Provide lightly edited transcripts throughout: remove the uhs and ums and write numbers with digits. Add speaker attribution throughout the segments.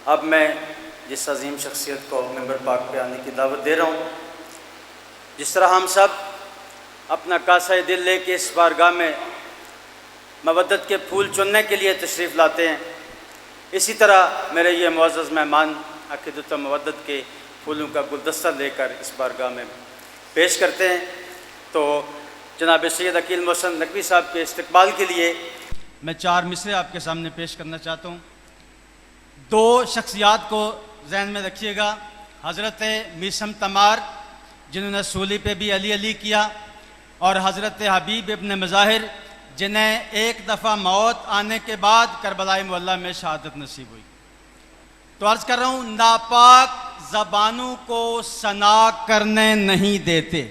Speaker 1: اب میں جس عظیم شخصیت کو منبر پاک پہ آنے کی دعوت دے رہا ہوں، جس طرح ہم سب اپنا کاسہ دل لے کے اس بارگاہ میں مودت کے پھول چننے کے لیے تشریف لاتے ہیں، اسی طرح میرے یہ معزز مہمان عقیدۃ مودت کے پھولوں کا گلدستہ لے کر اس بارگاہ میں پیش کرتے ہیں۔ تو جناب سید عقیل محسن نقوی صاحب کے استقبال کے لیے میں 4 مصرے آپ کے سامنے پیش کرنا چاہتا ہوں۔ 2 شخصیات کو ذہن میں رکھیے گا، حضرت میثم تمار جنہوں نے سولی پہ بھی علی علی کیا، اور حضرت حبیب ابن مظاہر جنہیں ایک دفعہ موت آنے کے بعد کربلائے معلیٰ میں شہادت نصیب ہوئی۔ تو عرض کر رہا ہوں، ناپاک زبانوں کو ثنا کرنے نہیں دیتے۔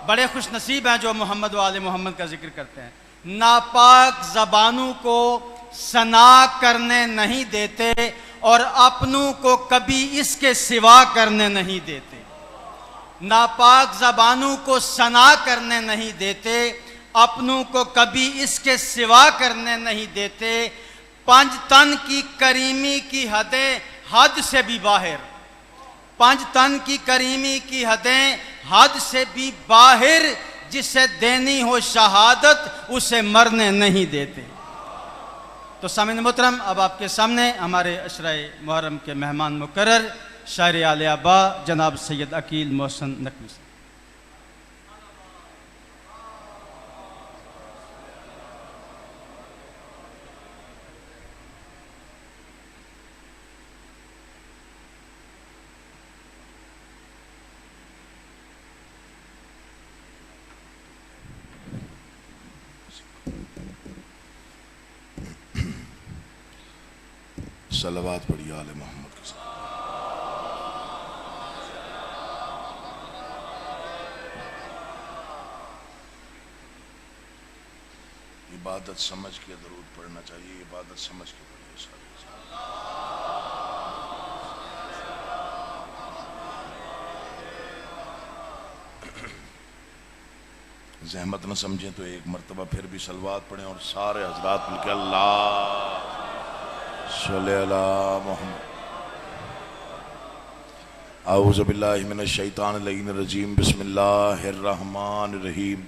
Speaker 1: بڑے خوش نصیب ہیں جو محمد و آل محمد کا ذکر کرتے ہیں۔ ناپاک زبانوں کو ثنا کرنے نہیں دیتے اور اپنوں کو کبھی اس کے سوا کرنے نہیں دیتے۔ ناپاک زبانوں کو ثنا کرنے نہیں دیتے، اپنوں کو کبھی اس کے سوا کرنے نہیں دیتے۔ 5 تن کی کریمی کی حدیں حد سے بھی باہر، 5 تن کی کریمی کی حدیں حد سے بھی باہر، جسے دینی ہو شہادت اسے مرنے نہیں دیتے۔ تو سامعین محترم، اب آپ کے سامنے ہمارے عشرہ محرم کے مہمان مقرر شاعر آل ابا جناب سید عقیل محسن نقوی صاحب۔
Speaker 2: صلوات پڑھیے آل محمد کے ساتھ۔ عبادت سمجھ کے درود پڑھنا چاہیے، عبادت سمجھ کے پڑھیے سارے۔ زحمت نہ سمجھیں تو ایک مرتبہ پھر بھی صلوات پڑھیں اور سارے حضرات مل کے اللہ صلی اللہ محمد۔ اعوذ باللہ من الشیطان اللعین الرجیم، بسم اللہ الرحمن الرحیم۔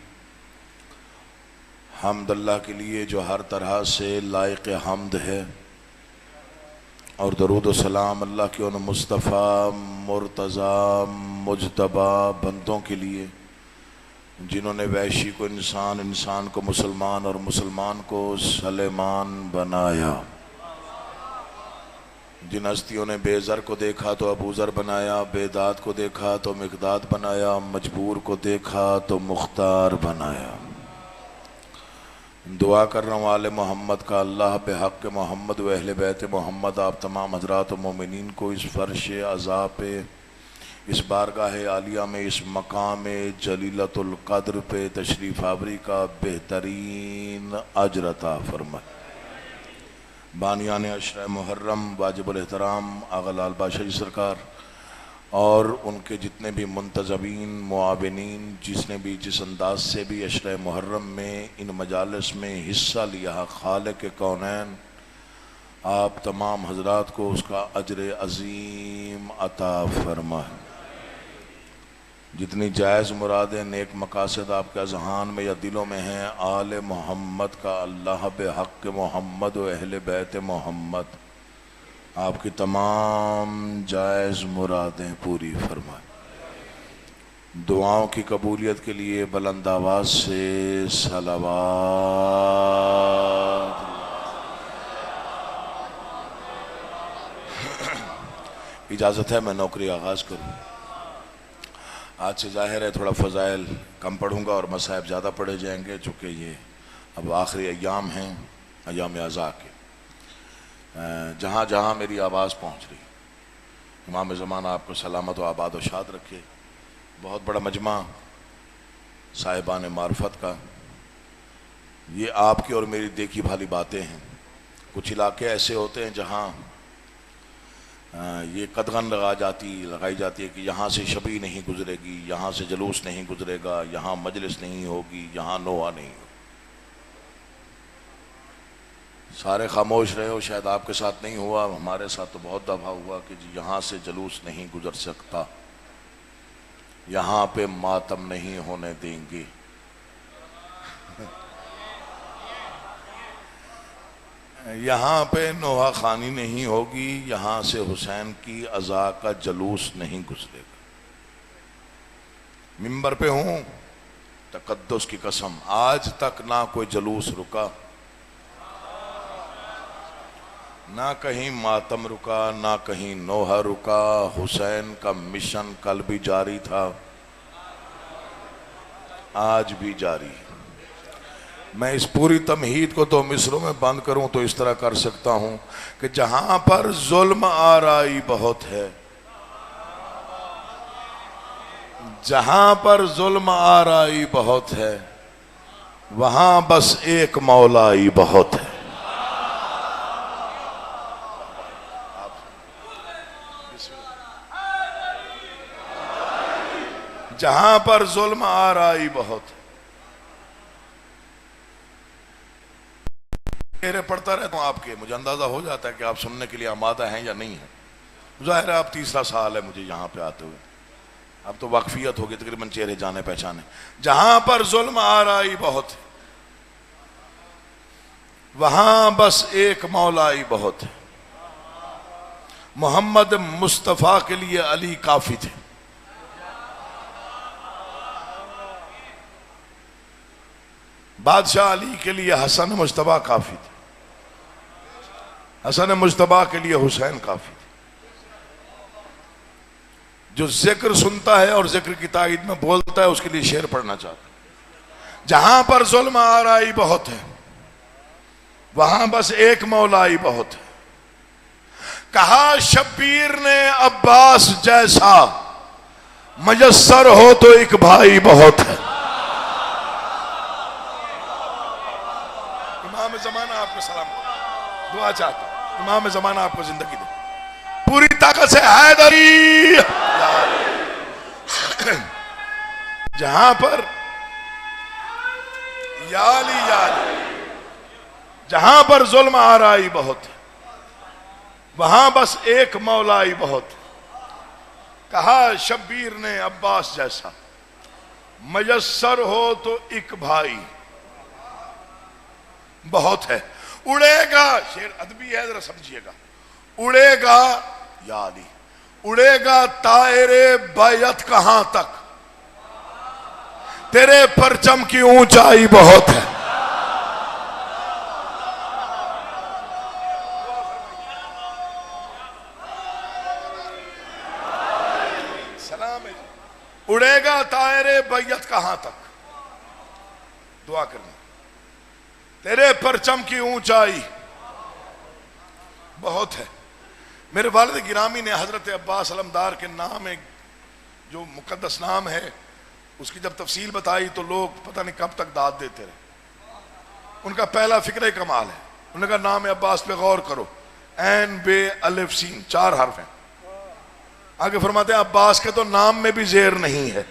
Speaker 2: حمد اللہ کے لیے جو ہر طرح سے لائق حمد ہے، اور درود و سلام اللہ کے ان مصطفیٰ مرتضیٰ مجتبی بندوں کے لیے جنہوں نے وحشی کو انسان، انسان کو مسلمان اور مسلمان کو سلیمان بنایا، جن ہستیوں نے بے زر کو دیکھا تو ابو ذر بنایا، بے داد کو دیکھا تو مقداد بنایا، مجبور کو دیکھا تو مختار بنایا۔ دعا کر رہا ہوں آل محمد کا، اللہ بحق محمد و اہل بیت محمد آپ تمام حضرات و مومنین کو اس فرش عزا پہ، اس بارگاہ عالیہ میں، اس مقام جلیلۃ القدر پہ تشریف آوری کا بہترین اجر عطا فرمائے۔ بانیان عشرہ محرم واجب الاحترام آغا لال بادشاہ جی سرکار اور ان کے جتنے بھی منتظمین، معاونین، جس نے بھی جس انداز سے بھی عشرہ محرم میں ان مجالس میں حصہ لیا، خالق کونین آپ تمام حضرات کو اس کا اجر عظیم عطا فرمائے۔ جتنی جائز مرادیں، نیک مقاصد آپ کے اذہان میں یا دلوں میں ہیں، آل محمد کا اللہ بحق محمد و اہل بیت محمد آپ کی تمام جائز مرادیں پوری فرمائے۔ دعاؤں کی قبولیت کے لیے بلند آواز سے صلوات۔ اجازت ہے میں نوکری آغاز کروں۔ آج سے ظاہر ہے تھوڑا فضائل کم پڑھوں گا اور مصائب زیادہ پڑھے جائیں گے، چونکہ یہ اب آخری ایام ہیں، ایام عزا کے۔ جہاں جہاں میری آواز پہنچ رہی، امام زمان آپ کو سلامت و آباد و شاد رکھے۔ بہت بڑا مجمع صاحبان معرفت کا، یہ آپ کی اور میری دیکھی بھالی باتیں ہیں۔ کچھ علاقے ایسے ہوتے ہیں جہاں یہ قدغن لگائی جاتی ہے کہ یہاں سے شبی نہیں گزرے گی، یہاں سے جلوس نہیں گزرے گا، یہاں مجلس نہیں ہوگی، یہاں نوحہ نہیں ہوگی۔ سارے خاموش رہے ہو، شاید آپ کے ساتھ نہیں ہوا، ہمارے ساتھ تو بہت دفعہ ہوا کہ جی یہاں سے جلوس نہیں گزر سکتا، یہاں پہ ماتم نہیں ہونے دیں گے۔ یہاں پہ نوحہ خوانی نہیں ہوگی، یہاں سے حسین کی عزا کا جلوس نہیں گزرے گا۔ ممبر پہ ہوں، تقدس کی قسم آج تک نہ کوئی جلوس رکا، نہ کہیں ماتم رکا، نہ کہیں نوحہ رکا۔ حسین کا مشن کل بھی جاری تھا، آج بھی جاری ہے۔ میں اس پوری تمہید کو تو مصروں میں بند کروں تو اس طرح کر سکتا ہوں کہ جہاں پر ظلم آرائی بہت ہے، جہاں پر ظلم آرائی بہت ہے، وہاں بس ایک مولائی بہت ہے۔ جہاں پر ظلم آرائی بہت ہے۔ میرے پڑھتا رہتا ہوں آپ کے، مجھے اندازہ ہو جاتا ہے کہ آپ سننے کے لیے آمادہ ہیں یا نہیں ہیں۔ ظاہر ہے آپ تیسرا سال ہے مجھے یہاں پہ آتے ہوئے، اب تو واقفیت ہوگی، تقریباً چہرے جانے پہچانے۔ جہاں پر ظلم آرائی بہت ہے، وہاں بس ایک مولائی بہت ہے۔ محمد مصطفیٰ کے لیے علی کافی تھے، بادشاہ علی کے لیے حسن مجتبیٰ کافی تھے، حسن مجتبیٰ کے لیے حسین کافی تھے۔ جو ذکر سنتا ہے اور ذکر کی تائید میں بولتا ہے اس کے لیے شعر پڑھنا چاہتا ہے۔ جہاں پر ظلم آرائی بہت ہے، وہاں بس ایک مولائی بہت ہے۔ کہا شبیر نے عباس جیسا، میسر ہو تو ایک بھائی بہت ہے۔ امام زمانہ آپ کو سلام دعا چاہتا ہوں، امام زمانہ آپ کو زندگی دے پوری طاقت سے حیدری۔ جہاں پر یا علی یا علی، جہاں پر ظلم آرائی بہت ہے، وہاں بس ایک مولائی بہت ہے۔ کہا شبیر نے عباس جیسا، میسر ہو تو ایک بھائی بہت ہے۔ اڑے گا، شعر ادبی ہے ذرا سمجھیے گا، اڑے گا یا علی، اڑے گا طائر بیعت کہاں تک، تیرے پرچم کی اونچائی بہت ہے۔ سلام ہے، اڑے گا طائر بیعت کہاں تک، دعا کرنا، تیرے پرچم کی اونچائی بہت ہے۔ میرے والد گرامی نے حضرت عباس علمدار کے نام ایک جو مقدس نام ہے اس کی جب تفصیل بتائی تو لوگ پتہ نہیں کب تک داد دیتے رہے۔ ان کا پہلا فکرہ کمال ہے، انہوں نے کہا نام عباس پہ غور کرو، عین بے الف سین 4 حرف ہیں۔ آگے فرماتے ہیں عباس کے تو نام میں بھی زیر نہیں ہے۔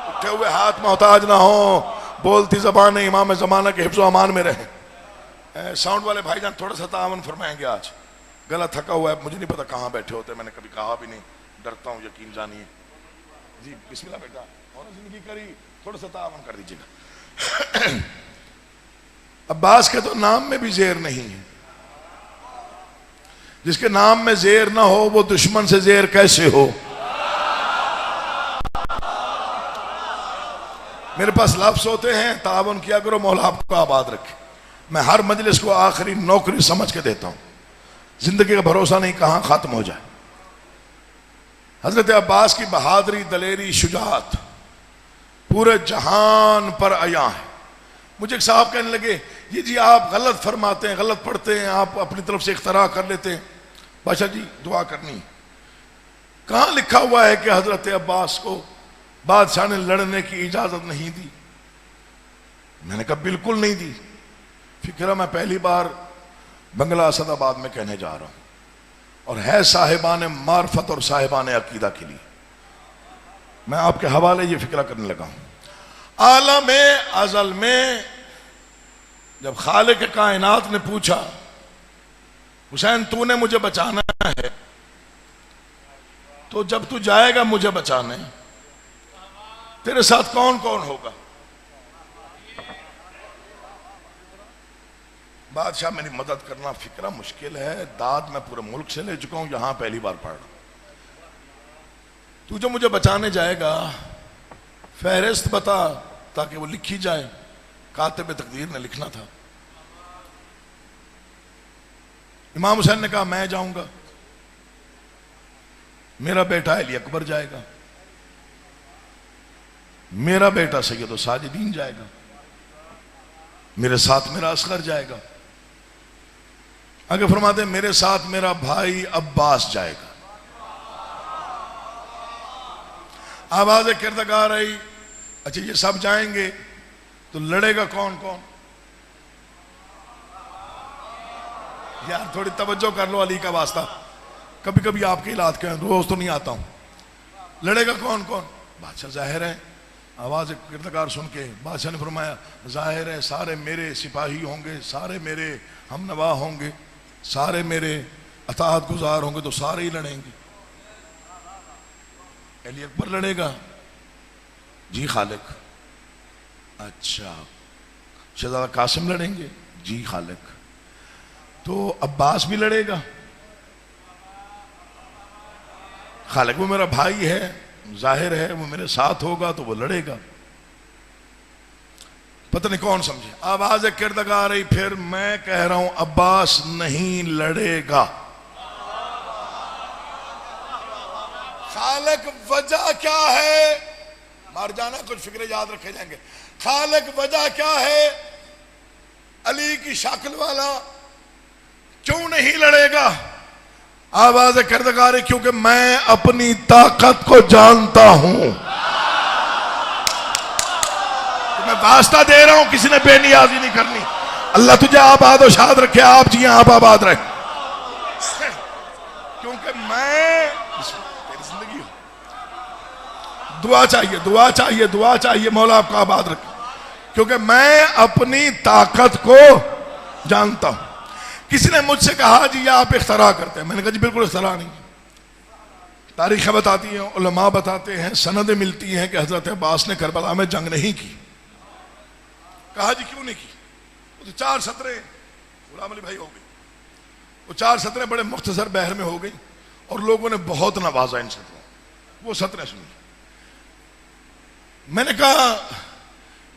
Speaker 2: اٹھے ہوئے ہاتھ محتاج نہ ہوں، بولتی زبانیں امام زمانہ کے حفظ و امان میں رہیں۔ ساؤنڈ والے بھائی جان تھوڑا سا تعاون فرمائیں گے، آج گلا تھکا ہوا ہے، مجھے نہیں پتا کہاں بیٹھے ہوتے، میں نے کبھی کہا بھی نہیں، ڈرتا ہوں، یقین جانیے۔ جی بسم اللہ بیٹا، اور زندگی کری، تھوڑا سا تعاون کر دیجیے گا۔ عباس کے تو نام میں بھی زیر نہیں ہے، جس کے نام میں زیر نہ ہو وہ دشمن سے زیر کیسے ہو۔ میرے پاس لفظ ہوتے ہیں، تعاون کیا کرو، مولا آپ کو آباد رکھے۔ میں ہر مجلس کو آخری نوکری سمجھ کے دیتا ہوں، زندگی کا بھروسہ نہیں کہاں ختم ہو جائے۔ حضرت عباس کی بہادری، دلیری، شجاعت پورے جہان پر عیاں ہے۔ مجھے ایک صاحب کہنے لگے یہ جی آپ غلط فرماتے ہیں، غلط پڑھتے ہیں، آپ اپنی طرف سے اختراع کر لیتے ہیں۔ بادشاہ جی دعا کرنی، کہاں لکھا ہوا ہے کہ حضرت عباس کو بادشاہ نے لڑنے کی اجازت نہیں دی؟ میں نے کہا بالکل نہیں دی۔ فکرہ میں پہلی بار بنگلہ اسد آباد میں کہنے جا رہا ہوں، اور ہے صاحبان معرفت اور صاحبان عقیدہ کے لیے، میں آپ کے حوالے یہ فکرہ کرنے لگا ہوں۔ عالم ازل میں جب خالق کائنات نے پوچھا حسین تو نے مجھے بچانا ہے تو جب تو جائے گا مجھے بچانے تیرے ساتھ کون کون ہوگا؟ بادشاہ میری مدد کرنا فکرہ مشکل ہے، داد میں پورے ملک سے لے چکا ہوں، یہاں پہلی بار پڑھ رہا ہوں، تو جو مجھے بچانے جائے گا فہرست بتا تاکہ وہ لکھی جائے، کاتب تقدیر نے لکھنا تھا۔ امام حسین نے کہا میں جاؤں گا، میرا بیٹا علی اکبر جائے گا، میرا بیٹا سید الساجدین جائے گا، میرے ساتھ میرا اصغر جائے گا، آگے فرماتے ہیں میرے ساتھ میرا بھائی عباس جائے گا۔ آواز کردگار آئی، اچھا یہ سب جائیں گے تو لڑے گا کون کون؟ یار تھوڑی توجہ کر لو علی کا واسطہ، کبھی کبھی آپ کے علاج کے روز تو نہیں آتا ہوں۔ لڑے گا کون کون؟ بادشاہ ظاہر ہے، آواز کردگار سن کے بادشاہ نے فرمایا ظاہر ہے سارے میرے سپاہی ہوں گے، سارے میرے ہم نوا ہوں گے، سارے میرے اطاعت گزار ہوں گے، تو سارے ہی لڑیں گے۔ علی اکبر لڑے گا؟ جی خالق۔ اچھا شہزادہ قاسم لڑیں گے؟ جی خالق۔ تو عباس بھی لڑے گا؟ خالق وہ میرا بھائی ہے، ظاہر ہے وہ میرے ساتھ ہوگا تو وہ لڑے گا۔ پتہ نہیں کون سمجھے، آواز کردگار رہی، پھر میں کہہ رہا ہوں عباس نہیں لڑے گا۔ خالق وجہ کیا ہے؟ مار جانا کچھ فکرے یاد رکھے جائیں گے۔ خالق وجہ کیا ہے؟ علی کی شکل والا کیوں نہیں لڑے گا؟ آواز کردگار ہے کیونکہ میں اپنی طاقت کو جانتا ہوں۔ میں واسطہ دے رہا ہوں، کسی نے بے نیازی نہیں کرنی۔ اللہ تجھے آباد و شاد رکھے، آپ جی آپ آباد رہے، کیونکہ میں تیری زندگی ہوں۔ دعا چاہیے دعا چاہیے دعا چاہیے، مولا آپ کا آباد رکھے، کیونکہ میں اپنی طاقت کو جانتا ہوں۔ کسی نے مجھ سے کہا جی یہ آپ اختراع کرتے ہیں، میں نے کہا جی بالکل اختراع نہیں۔ تاریخیں بتاتی ہیں، علماء بتاتے ہیں، سندیں ملتی ہیں کہ حضرت عباس نے کربلا میں جنگ نہیں کی۔ کہا جی کیوں نہیں کی؟ وہ تو 4 سطریں غلام علی بھائی ہو گئی، وہ 4 سطریں بڑے مختصر بحر میں ہو گئی اور لوگوں نے بہت نوازا ان سطروں، وہ سطریں سنی۔ میں نے کہا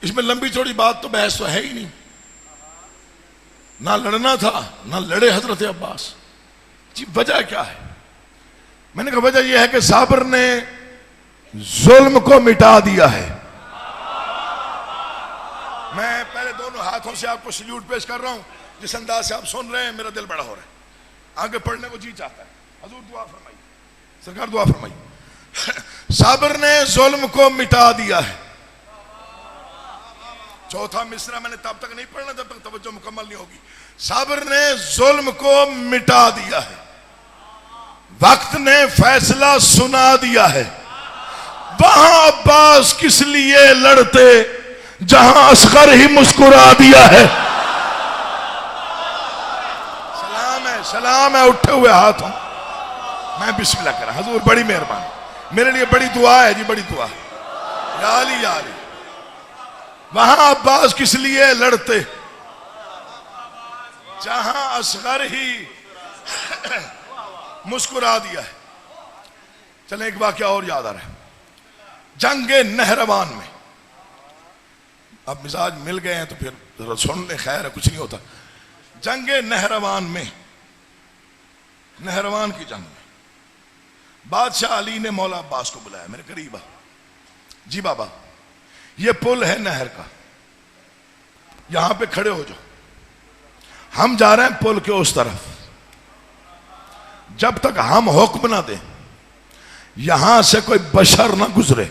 Speaker 2: اس میں لمبی چوڑی بات تو بحث تو ہے ہی نہیں، نہ لڑنا تھا نہ لڑے حضرت عباس، جی وجہ کیا ہے؟ میں نے کہا وجہ یہ ہے کہ صابر نے ظلم کو مٹا دیا ہے۔ میں پہلے دونوں ہاتھوں سے آپ کو سلیوٹ پیش کر رہا ہوں، جس انداز سے آپ سن رہے ہیں میرا دل بڑا ہو رہا ہے، آگے پڑھنے کو جی چاہتا ہے۔ حضور دعا فرمائیے، سرکار دعا فرمائیے۔ صابر نے ظلم کو مٹا دیا ہے۔ چوتھا مصرع میں نے تب تک نہیں پڑھنا جب تک توجہ مکمل نہیں ہوگی۔ صابر نے ظلم کو مٹا دیا ہے، وقت نے فیصلہ سنا دیا ہے۔ وہاں عباس کس لیے لڑتے جہاں اصغر ہی مسکرا دیا ہے۔ سلام ہے اٹھے ہوئے ہاتھوں، میں بسم اللہ کر رہا ہوں۔ حضور بڑی مہربانی، میرے لیے بڑی دعا ہے جی، بڑی دعا ہے۔ یا علی یا علی، وہاں عباس کس لیے لڑتے جہاں اصغر ہی مسکرا دیا ہے۔ چلیں ایک واقعہ اور یاد آ رہا ہے، جنگ نہروان میں۔ اب مزاج مل گئے ہیں تو پھر ذرا سن لیں، خیر ہے کچھ نہیں ہوتا۔ جنگ نہروان میں، نہروان کی جنگ میں بادشاہ علی نے مولا عباس کو بلایا، میرے قریب آ، جی بابا یہ پل ہے نہر کا، یہاں پہ کھڑے ہو جاؤ، ہم جا رہے ہیں پل کے اس طرف، جب تک ہم حکم نہ دیں یہاں سے کوئی بشر نہ گزرے۔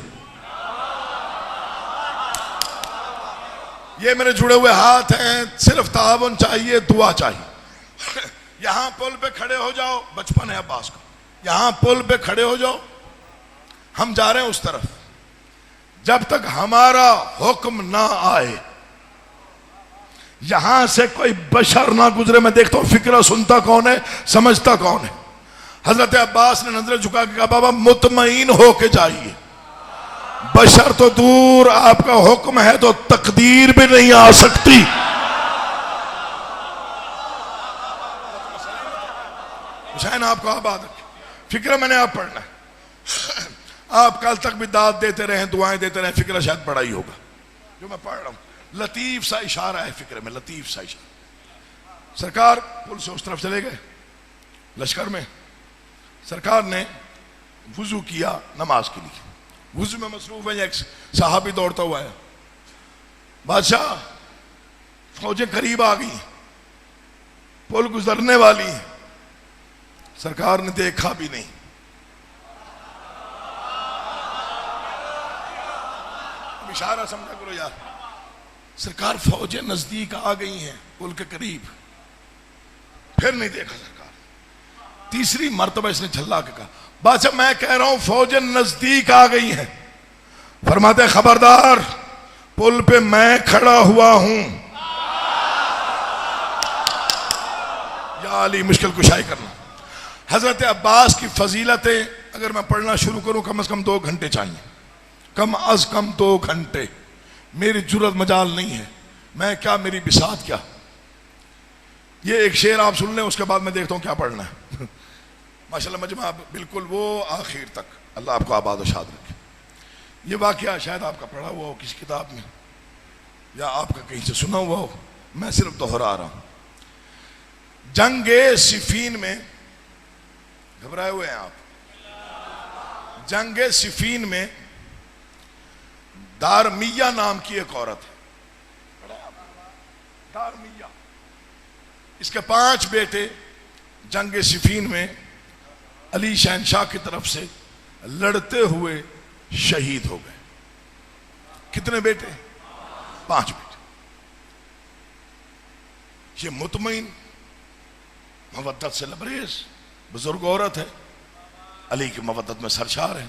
Speaker 2: یہ میرے جڑے ہوئے ہاتھ ہیں، صرف تعاون چاہیے، دعا چاہیے۔ یہاں پل پہ کھڑے ہو جاؤ، بچپن ہے عباس کا، یہاں پل پہ کھڑے ہو جاؤ، ہم جا رہے ہیں اس طرف، جب تک ہمارا حکم نہ آئے، یہاں سے کوئی بشر نہ گزرے، میں دیکھتا ہوں فکرہ سنتا کون ہے، سمجھتا کون ہے۔ حضرت عباس نے نظر جھکا کے کہا بابا مطمئن ہو کے جائیے، بشر تو دور، آپ کا حکم ہے تو تقدیر بھی نہیں آ سکتی۔ حسین آپ کو آباد رکھے، فکرہ میں نے آپ پڑھنا ہے۔ آپ کل تک بھی داد دیتے رہیں، دعائیں دیتے رہیں، فکرہ شاید بڑا ہی ہوگا جو میں پڑھ رہا ہوں۔ لطیف سا اشارہ ہے فکرے میں، لطیف سا اشارہ۔ سرکار پل سے اس طرف چلے گئے لشکر میں، سرکار نے وضو کیا نماز کے لیے، وضو میں مصروف ہے، ایک صحابی دوڑتا ہوا ہے، بادشاہ فوجیں قریب آ گئی، پل گزرنے والی ہیں۔ سرکار نے دیکھا بھی نہیں، اشارہ سمجھا کرو یار، سرکار فوجیں نزدیک آ گئی ہیں پل کے قریب، پھر نہیں دیکھا سرکار۔ تیسری مرتبہ اس نے جھلا کے کہا بادشاہ میں کہہ رہا ہوں فوجیں نزدیک آ گئی ہیں۔ فرماتے خبردار، پل پہ میں کھڑا ہوا ہوں، یا علی مشکل کشائی کرنا۔ حضرت عباس کی فضیلتیں اگر میں پڑھنا شروع کروں کم از کم 2 گھنٹے چاہیے، کم از کم 2 گھنٹے، میری جرت مجال نہیں ہے، میں کیا، میری بساط کیا۔ یہ ایک شعر آپ سن لیں، اس کے بعد میں دیکھتا ہوں کیا پڑھنا ہے۔ ماشاءاللہ مجمع بالکل وہ آخر تک، اللہ آپ کو آباد و شاد رکھے۔ یہ واقعہ شاید آپ کا پڑھا ہوا ہو کسی کتاب میں، یا آپ کا کہیں سے سنا ہوا ہو، میں صرف دہرا رہا ہوں۔ جنگ صفین میں، گھبرائے ہوئے ہیں آپ، جنگ صفین میں دارمیہ نام کی ایک عورت ہے، دارمیہ، اس کے 5 بیٹے جنگ صفین میں علی شہنشاہ کی طرف سے لڑتے ہوئے شہید ہو گئے۔ کتنے بیٹے؟ 5 بیٹے۔ یہ مطمئن، مودت سے لبریز بزرگ عورت ہے، علی کی مودت میں سرشار ہے،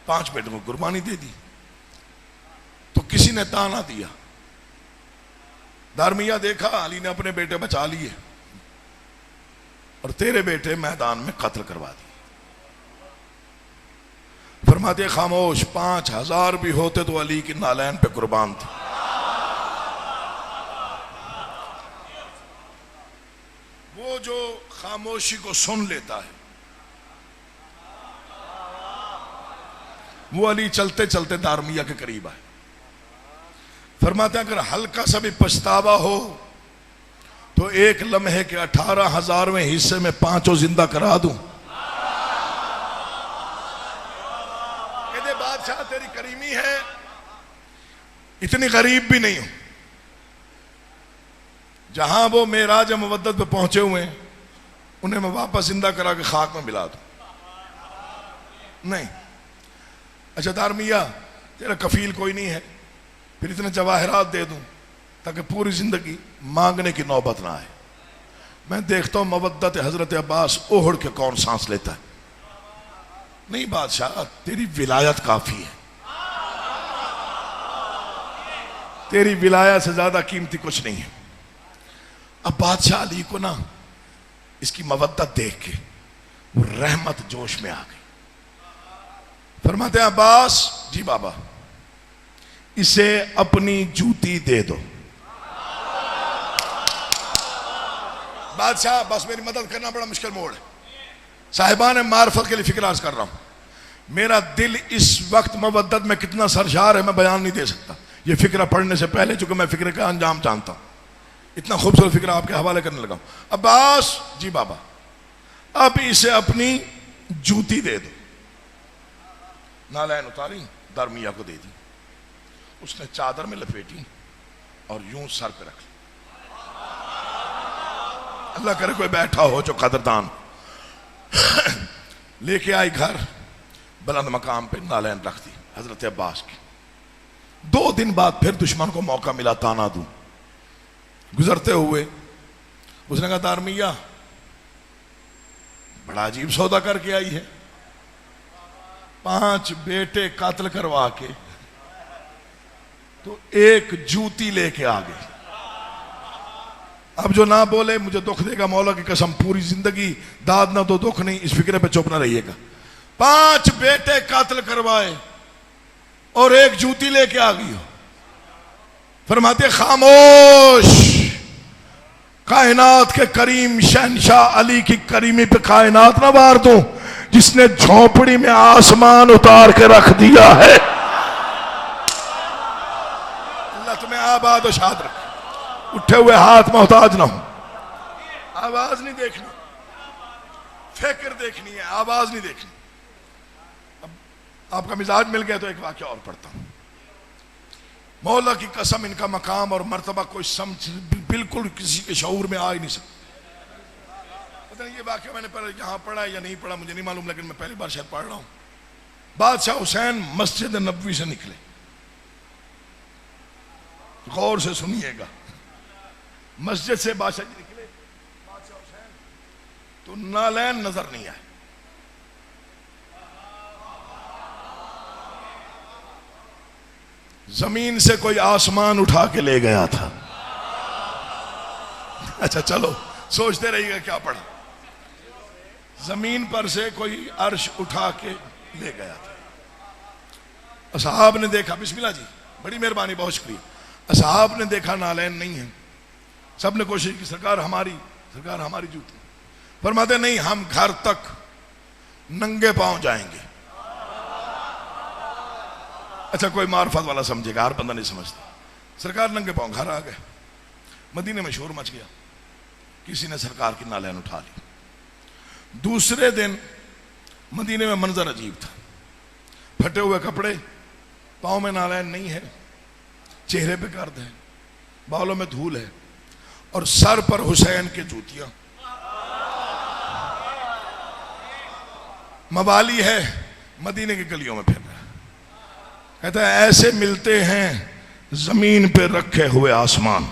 Speaker 2: 5 بیٹوں کو قربانی دے دی۔ تو کسی نے تانا دیا، دارمیہ دیکھا علی نے اپنے بیٹے بچا لیے اور تیرے بیٹے میدان میں قتل کروا دیے۔ فرماتے خاموش، 5000 بھی ہوتے تو علی کی نالین پہ قربان تھے۔ وہ جو خاموشی کو سن لیتا ہے، وہ علی چلتے چلتے دارمیہ کے قریب آئے، فرماتے ہیں اگر ہلکا سا بھی پچھتاوا ہو تو ایک لمحے کے 18,000ویں حصے میں 5 زندہ کرا دوں۔ کہتے بادشاہ تیری کریمی ہے، اتنی غریب بھی نہیں ہوں۔ جہاں وہ معراج مودت پہ پہنچے ہوئے ہیں انہیں میں واپس زندہ کرا کے خاک میں ملا دوں؟ نہیں۔ اچھا دارمیہ تیرا کفیل کوئی نہیں ہے، پھر اتنے جواہرات دے دوں تاکہ پوری زندگی مانگنے کی نوبت نہ آئے۔ میں دیکھتا ہوں مودت حضرت عباس اوڑھ کے کون سانس لیتا ہے۔ نہیں بادشاہ، تیری ولایت کافی ہے، تیری ولایت سے زیادہ قیمتی کچھ نہیں ہے۔ اب بادشاہ علی کو نا اس کی مودت دیکھ کے وہ رحمت جوش میں آ گئی۔ فرماتے ہیں عباس، جی بابا، اسے اپنی جوتی دے دو۔ بادشاہ بس میری مدد کرنا بڑا مشکل موڑ ہے، صاحبان معرفت کے لیے فکر عرض کر رہا ہوں، میرا دل اس وقت مودت میں کتنا سرشار ہے میں بیان نہیں دے سکتا۔ یہ فکرہ پڑھنے سے پہلے چونکہ میں فکرے کا انجام جانتا ہوں، اتنا خوبصورت فکرہ آپ کے حوالے کرنے لگا ہوں۔ عباس، جی بابا، اب اسے اپنی جوتی دے دو۔ نالین اتاری، دارمیہ کو دے دی، اس نے چادر میں لپیٹی اور یوں سر پہ رکھ لی۔ اللہ کرے کوئی بیٹھا ہو جو قدردان، لے کے آئی گھر، بلند مقام پہ نالین رکھ دی حضرت عباس کی۔ 2 دن بعد پھر دشمن کو موقع ملا تانا دوں، گزرتے ہوئے اس نے کہا دارمیہ بڑا عجیب سودا کر کے آئی ہے، 5 بیٹے قتل کروا کے
Speaker 3: تو ایک جوتی لے کے آ گئی. اب جو نہ بولے مجھے دکھ دے گا، مولا کی قسم پوری زندگی داد نہ دو دکھ نہیں، اس فکرے پہ چپ نہ رہیے گا. 5 بیٹے قتل کروائے اور ایک جوتی لے کے آ گئی ہو. فرماتے خاموش، کائنات کے کریم شہنشاہ علی کی کریمی پہ کائنات نہ وار دوں، جس نے جھونپڑی میں آسمان اتار کے رکھ دیا ہے. اللہ تمہیں آباد و شاد رکھے. اٹھے ہوئے ہاتھ محتاج نہ ہو. آواز نہیں دیکھنی، فکر دیکھنی ہے، آواز نہیں دیکھنی. اب آپ کا مزاج مل گیا تو ایک واقعہ اور پڑھتا ہوں. مولا کی قسم ان کا مقام اور مرتبہ کوئی سمجھ بالکل کسی کے شعور میں آ ہی نہیں سکتا. پتہ نہیں یہ واقعہ میں نے یہاں پڑھا یا نہیں پڑھا مجھے نہیں معلوم، لیکن میں پہلی بار شاید پڑھ رہا ہوں. بادشاہ حسین مسجد نبوی سے نکلے. غور سے سنیے گا. مسجد سے بادشاہ جی نکلے، بادشاہ حسین تو نالین نظر نہیں آئے. زمین سے کوئی آسمان اٹھا کے لے گیا تھا. اچھا چلو سوچتے رہیے گا کیا پڑھا. زمین پر سے کوئی عرش اٹھا کے لے گیا تھا. اصحاب نے دیکھا، بسم اللہ جی بڑی مہربانی بہت شکریہ. اصحاب نے دیکھا نالین نہیں ہے. سب نے کوشش کی سرکار ہماری جوتی. فرماتے نہیں، ہم گھر تک ننگے پاؤں جائیں گے. اچھا کوئی معرفت والا سمجھے گا، ہر بندہ نہیں سمجھتا. سرکار ننگے پاؤں گھر آ گئے. مدینے میں شور مچ گیا، کسی نے سرکار کی نالین اٹھا لی. دوسرے دن مدینے میں منظر عجیب تھا. پھٹے ہوئے کپڑے، پاؤں میں نالین نہیں ہے، چہرے پہ گرد ہے، بالوں میں دھول ہے، اور سر پر حسین کے جوتیاں. موالی ہے، مدینے کی گلیوں میں پھر رہا ہے. کہتا ہے ایسے ملتے ہیں زمین پہ رکھے ہوئے آسمان.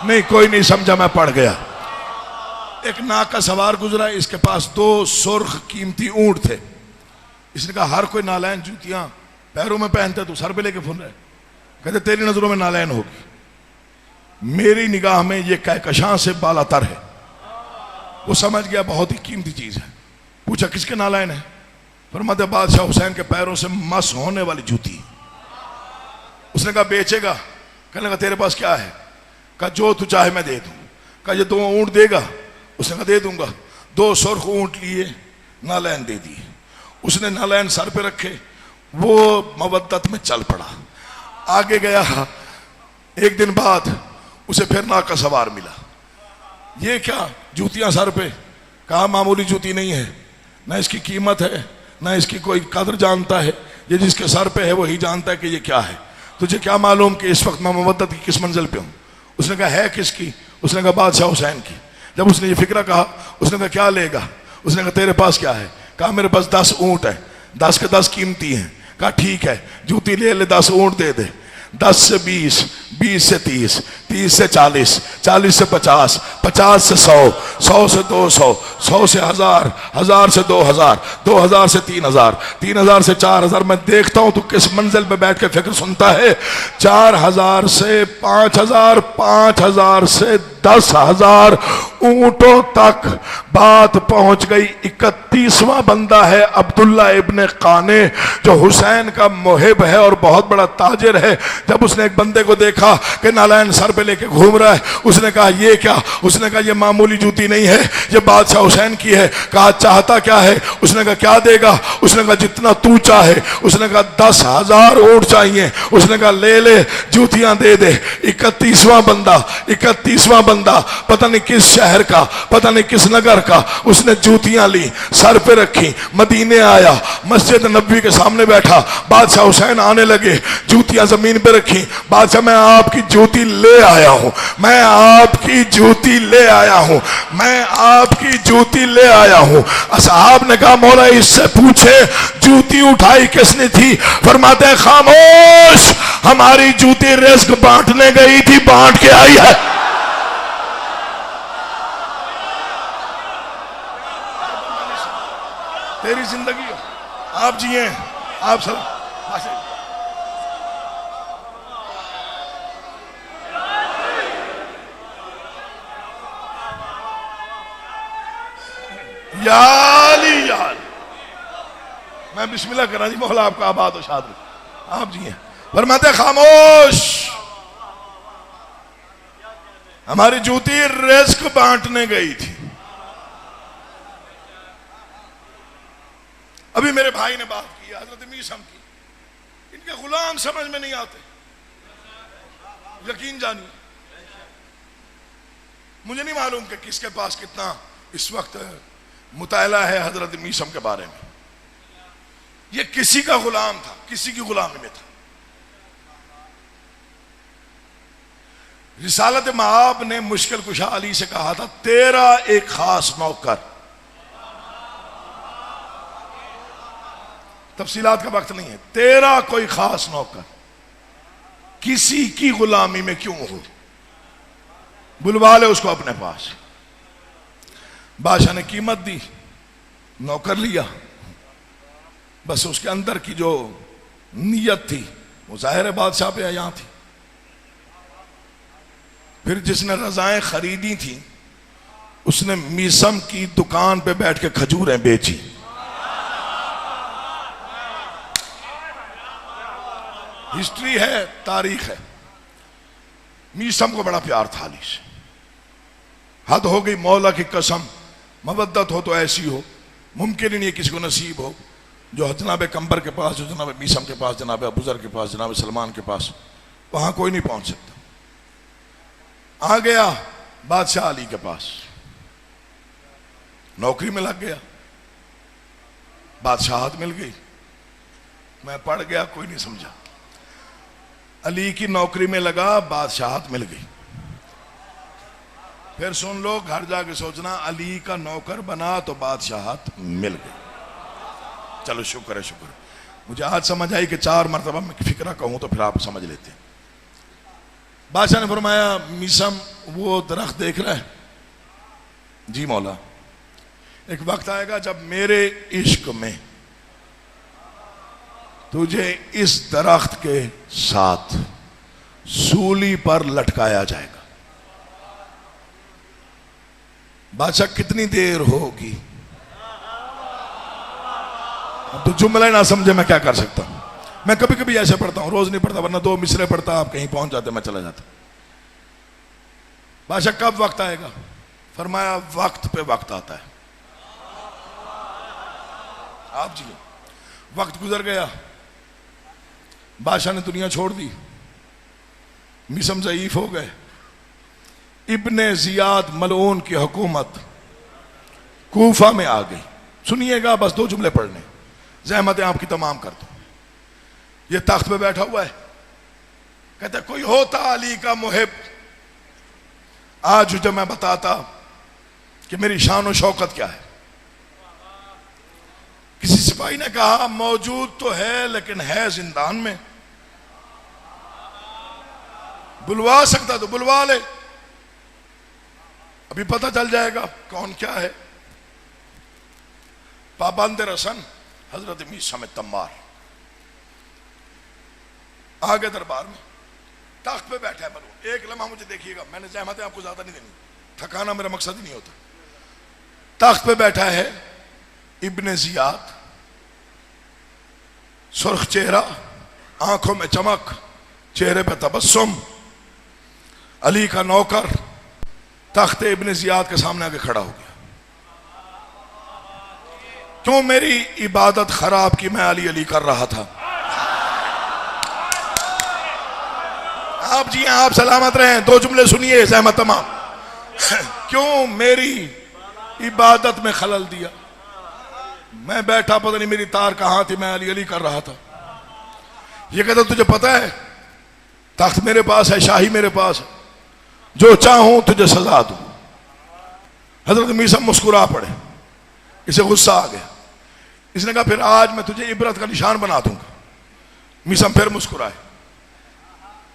Speaker 3: نہیں کوئی نہیں سمجھا، میں پڑھ گیا. ایک ناکا سوار گزرا، اس کے پاس 2 سرخ قیمتی اونٹ تھے. اس نے کہا ہر کوئی نالین جوتیاں پیروں میں پہنتا تو سر پہ لے کے پھر رہے. کہتے تیری نظروں میں نالین ہوگی، میری نگاہ میں یہ کہکشاں سے بالا تر ہے. وہ سمجھ گیا بہت ہی قیمتی چیز ہے. پوچھا کس کے نالین ہے؟ فرماتے بادشاہ حسین کے پیروں سے مس ہونے والی جوتی. اس نے کہا بیچے گا؟ کہنے لگا تیرے پاس کیا ہے؟ کہا جو تو چاہے میں دے دوں. کہا یہ 2 اونٹ دے گا؟ اس نے کہا دے دوں گا. 2 سرخ اونٹ لیے، نالین دے دیے. اس نے نالین سر پہ رکھے، وہ مودت میں چل پڑا. آگے گیا، ایک دن بعد اسے پھر ناکا سوار ملا. یہ کیا جوتیاں سر پہ؟ کہا معمولی جوتی نہیں ہے، نہ اس کی قیمت ہے نہ اس کی کوئی قدر جانتا ہے. یہ جس کے سر پہ ہے وہی جانتا ہے کہ یہ کیا ہے. تجھے کیا معلوم کہ اس وقت میں مودت کی کس منزل پہ ہوں؟ اس نے کہا ہے کس کی؟ اس نے کہا بادشاہ حسین کی. جب اس نے یہ فکرہ کہا، اس نے کہا کیا لے گا؟ اس نے کہا تیرے پاس کیا ہے؟ کہا میرے پاس 10 اونٹ ہیں، 10 کے 10 قیمتی ہیں. کہا ٹھیک ہے جوتی لے لے، 10 اونٹ دے دے. 10 سے 20، 20 سے 30، 30 سے 40، 40 سے 50، 50 سے 100، 100 سے 200، 100 سے 1000، 1000 سے 2000، 2000 سے 3000، 3000 سے 4000. میں دیکھتا ہوں تو کس منزل پہ بیٹھ کے فکر سنتا ہے. 4000 سے 5000، 5000 سے 10,000 اونٹوں تک بات پہنچ گئی. 31واں بندہ ہے عبداللہ ابن قانے، جو حسین کا محب ہے اور بہت بڑا تاجر ہے. جب اس نے ایک بندے کو دیکھا کہ نالین سر پہ لے کے گھوم رہا ہے، اس نے کہا یہ کیا؟ اس نے کہا یہ معمولی جوتی نہیں ہے، یہ بادشاہ حسین کی ہے. کہا چاہتا کیا ہے؟ اس نے کہا کیا دے گا؟ اس نے کہا جتنا تو چاہے. اس نے کہا 10,000 اونٹ چاہیے. اس نے کہا لے لے جوتیاں دے دے. 31واں بندہ پتہ نہیں کس شہر کا، پتہ نہیں کس نگر کا، اس نے جوتیاں لی، سر پہ رکھی، مدینے آیا، مسجد نبوی کے سامنے بیٹھا. بادشاہ حسین آنے لگے، جوتیاں زمین پہ رکھی. بادشاہ میں آپ کی جوتی لے آیا ہوں، میں آپ کی جوتی لے آیا ہوں، میں آپ کی جوتی لے آیا ہوں. اصحاب نے کہا مولا اس سے پوچھے جوتی اٹھائی کس نے تھی؟ فرماتے ہیں خاموش، ہماری جوتی رزق بانٹنے گئی تھی، بانٹ کے آئی ہے. تیری زندگی آپ جیئیں، آپ سب یا علی یا علی. میں بسم اللہ کرنا جی، مولا آپ کا آباد و شاد رکھے. آپ جی ہیں فرماتے خاموش. ہماری جوتی رزق بانٹنے گئی تھی. ابھی میرے بھائی نے بات کی حضرت میثم کی، ان کے غلام سمجھ میں نہیں آتے. یقین جانی مجھے نہیں معلوم کہ کس کے پاس کتنا اس وقت مطالعہ ہے حضرت میثم کے بارے میں. یہ کسی کا غلام تھا، کسی کی غلامی میں تھا. رسالت مآب نے مشکل کشا علی سے کہا تھا تیرا ایک خاص نوکر. تفصیلات کا وقت نہیں ہے. تیرا کوئی خاص نوکر کسی کی غلامی میں کیوں ہو، بلوا لے اس کو اپنے پاس. بادشاہ نے قیمت دی، نوکر لیا. بس اس کے اندر کی جو نیت تھی وہ ظاہر بادشاہ پہ یہاں تھی. پھر جس نے رضائیں خریدی تھیں اس نے میثم کی دکان پہ بیٹھ کے کھجوریں بیچی. ہسٹری ہے، تاریخ ہے. میثم کو بڑا پیار تھا علی سے، حد ہو گئی. مولا کی قسم مودت ہو تو ایسی ہو، ممکن ہی نہیں کسی کو نصیب ہو جو جناب قمبر کے پاس، جو جناب میثم کے پاس، جناب ابوذر کے پاس، جناب سلمان کے پاس، وہاں کوئی نہیں پہنچ سکتا. آ گیا بادشاہ علی کے پاس، نوکری میں لگ گیا، بادشاہت مل گئی. میں پڑھ گیا، کوئی نہیں سمجھا. علی کی نوکری میں لگا، بادشاہت مل گئی. پھر سن لو، گھر جا کے سوچنا علی کا نوکر بنا تو بادشاہت مل گئی. چلو شکر ہے، شکر ہے. مجھے آج سمجھ آئی کہ 4 مرتبہ میں فکرہ کہوں تو پھر آپ سمجھ لیتے ہیں. بادشاہ نے فرمایا میثم وہ درخت دیکھ رہا ہے؟ جی مولا. ایک وقت آئے گا جب میرے عشق میں تجھے اس درخت کے ساتھ سولی پر لٹکایا جائے گا. بادشاہ کتنی دیر ہوگی؟ اب تو جملہ نہ سمجھے میں کیا کر سکتا ہوں. میں کبھی کبھی ایسے پڑھتا ہوں، روز نہیں پڑھتا، ورنہ 2 مصرے پڑھتا آپ کہیں پہنچ جاتے، میں چلا جاتا. بادشاہ کب وقت آئے گا؟ فرمایا وقت پہ وقت آتا ہے. آپ جی وقت گزر گیا، بادشاہ نے دنیا چھوڑ دی، میثم ضعیف ہو گئے. ابن زیاد ملعون کی حکومت کوفہ میں آ گئی. سنیے گا، بس 2 جملے پڑھنے، زحمتیں آپ کی تمام کر دو. یہ تخت پہ بیٹھا ہوا ہے، کہتا ہے کوئی ہوتا علی کا محب آج جب میں بتاتا کہ میری شان و شوکت کیا ہے. کسی سپاہی نے کہا موجود تو ہے لیکن ہے زندان میں، بلوا سکتا تو بلوا لے، ابھی پتہ چل جائے گا کون کیا ہے. پابند رسن حضرت میثم تمار آگے دربار میں تخت پہ بیٹھا ہے ملعون. ایک لمحہ مجھے دیکھیے گا، میں نے زحمتیں آپ کو زیادہ نہیں دینی، تھکانا میرا مقصد ہی نہیں ہوتا. تخت پہ بیٹھا ہے ابن زیاد، سرخ چہرہ، آنکھوں میں چمک، چہرے پہ تبسم. علی کا نوکر تخت ابن زیاد کے سامنے آگے کھڑا ہو گیا. کیوں میری عبادت خراب کی؟ میں علی علی کر رہا تھا. آپ جی ہیں، آپ سلامت رہیں. 2 جملے سنیے، زحمت تمام. کیوں میری عبادت میں خلل دیا؟ میں بیٹھا، پتہ نہیں میری تار کہاں تھی، میں علی علی کر رہا تھا. یہ کہتا تجھے پتہ ہے تخت میرے پاس ہے، شاہی میرے پاس ہے، جو چاہوں تجھے سزا دوں. حضرت میثم مسکرا پڑے، اسے غصہ آ گیا. اس نے کہا پھر آج میں تجھے عبرت کا نشان بنا دوں گا. میثم پھر مسکرائے.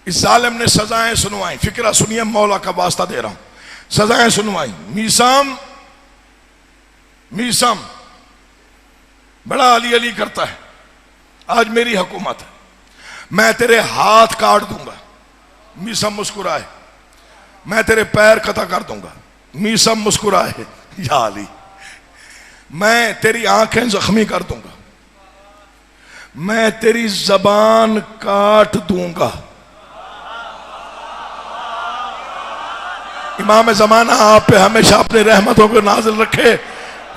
Speaker 3: اس ظالم نے سزائیں سنوائیں. فکرہ سنیے، مولا کا واسطہ دے رہا ہوں. سزائیں سنوائیں. میثم بڑا علی علی کرتا ہے، آج میری حکومت ہے، میں تیرے ہاتھ کاٹ دوں گا. میثم مسکرائے. میں تیرے پیر قطع کر دوں گا. میثم مسکرائے. یا علی میں تیری آنکھیں زخمی کر دوں گا، میں تیری زبان کاٹ دوں گا۔ امام زمانہ آپ پہ ہمیشہ اپنی رحمتوں کو نازل رکھے۔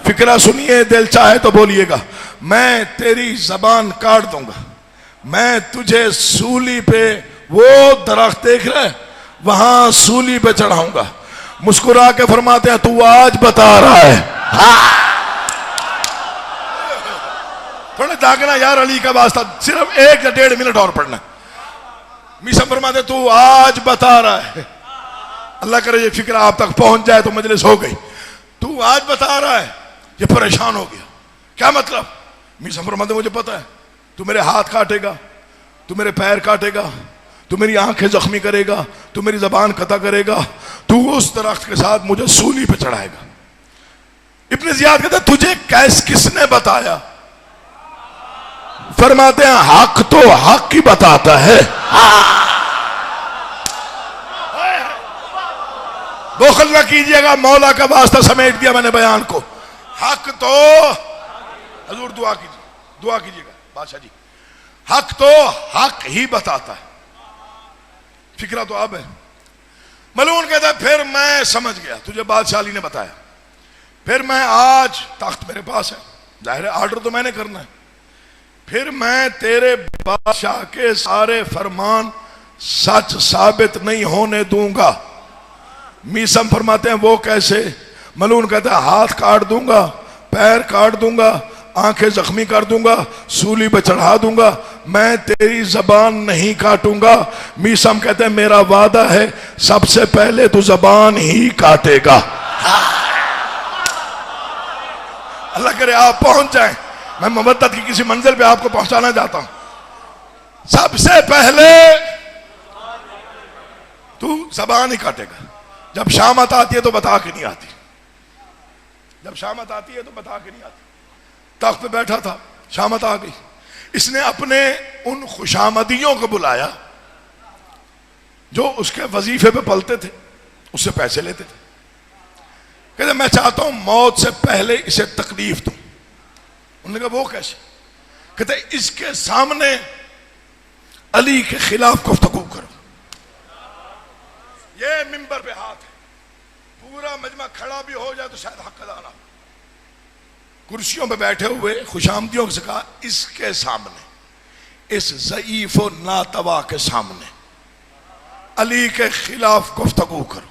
Speaker 3: فکرہ سنیے، دل چاہے تو بولیے گا۔ میں تیری زبان کاٹ دوں گا، میں تجھے سولی پہ، وہ درخت دیکھ رہے وہاں سولی پہ چڑھاؤں گا۔ مسکرا کے فرماتے ہیں تو آج بتا رہا ہے۔ تھوڑے داغنا یار علی کا واسطہ، صرف 1 یا 1.5 منٹ اور پڑھنا۔ میسم فرماتے ہیں تو آج بتا رہا ہے۔ اللہ کرے یہ فکرہ آپ تک پہنچ جائے تو مجلس ہو گئی۔ تو آج بتا رہا ہے، یہ پریشان ہو گیا۔ کیا مطلب؟ میسم فرماتے ہیں مجھے پتا ہے، تو میرے ہاتھ کاٹے گا، تو میرے پیر کاٹے گا، تو میری آنکھیں زخمی کرے گا، تو میری زبان قطع کرے گا، تو اس درخت کے ساتھ مجھے سولی پہ چڑھائے گا۔ ابن زیاد کہتے ہیں تجھے کس نے بتایا؟ فرماتے ہیں حق تو حق ہی بتاتا ہے۔ بخل نہ کیجئے گا، مولا کا واسطہ سمیٹ دیا میں نے بیان کو۔ حق تو، حضور دعا کیجئے گا بادشاہ جی، حق تو حق ہی بتاتا ہے۔ فکرہ تو اب ہے۔ ملعون کہتا ہے پھر میں سمجھ گیا، تجھے بادشاہ علی نے بتایا، پھر میں آج تخت میرے پاس ہے، ظاہر ہے آرڈر تو میں نے کرنا ہے، پھر میں تیرے بادشاہ کے سارے فرمان سچ ثابت نہیں ہونے دوں گا۔ میسم فرماتے ہیں وہ کیسے؟ ملعون کہتا ہے ہاتھ کاٹ دوں گا، پیر کاٹ دوں گا، آنکھیں زخمی کر دوں گا، سولی پہ چڑھا دوں گا، میں تیری زبان نہیں کاٹوں گا۔ میسم کہتے ہیں میرا وعدہ ہے سب سے پہلے تو زبان ہی کاٹے گا۔ اللہ کرے آپ پہنچ جائیں، میں مودت کی کسی منزل پہ آپ کو پہنچانا چاہتا ہوں۔ سب سے پہلے تو زبان ہی کاٹے گا۔ جب شامت آتی ہے تو بتا کے نہیں آتی، جب شامت آتی ہے تو بتا کے نہیں آتی۔ تخت پہ بیٹھا تھا، شامت آ گئی، اس نے اپنے ان خوشامدیوں کو بلایا جو اس کے وظیفے پہ پلتے تھے، اس سے پیسے لیتے تھے۔ کہتے میں چاہتا ہوں موت سے پہلے اسے تکلیف دوں۔ انہوں نے کہا وہ کیسے؟ کہتے اس کے سامنے علی کے خلاف گفتگو کرو۔ یہ منبر پہ ہاتھ ہے، پورا مجمع کھڑا بھی ہو جائے تو شاید حق ادا نہ ہو۔ کرسیوں پہ بیٹھے ہوئے خوشامدیوں سے کہا اس کے سامنے، اس ضعیف و ناتوا کے سامنے علی کے خلاف گفتگو کرو۔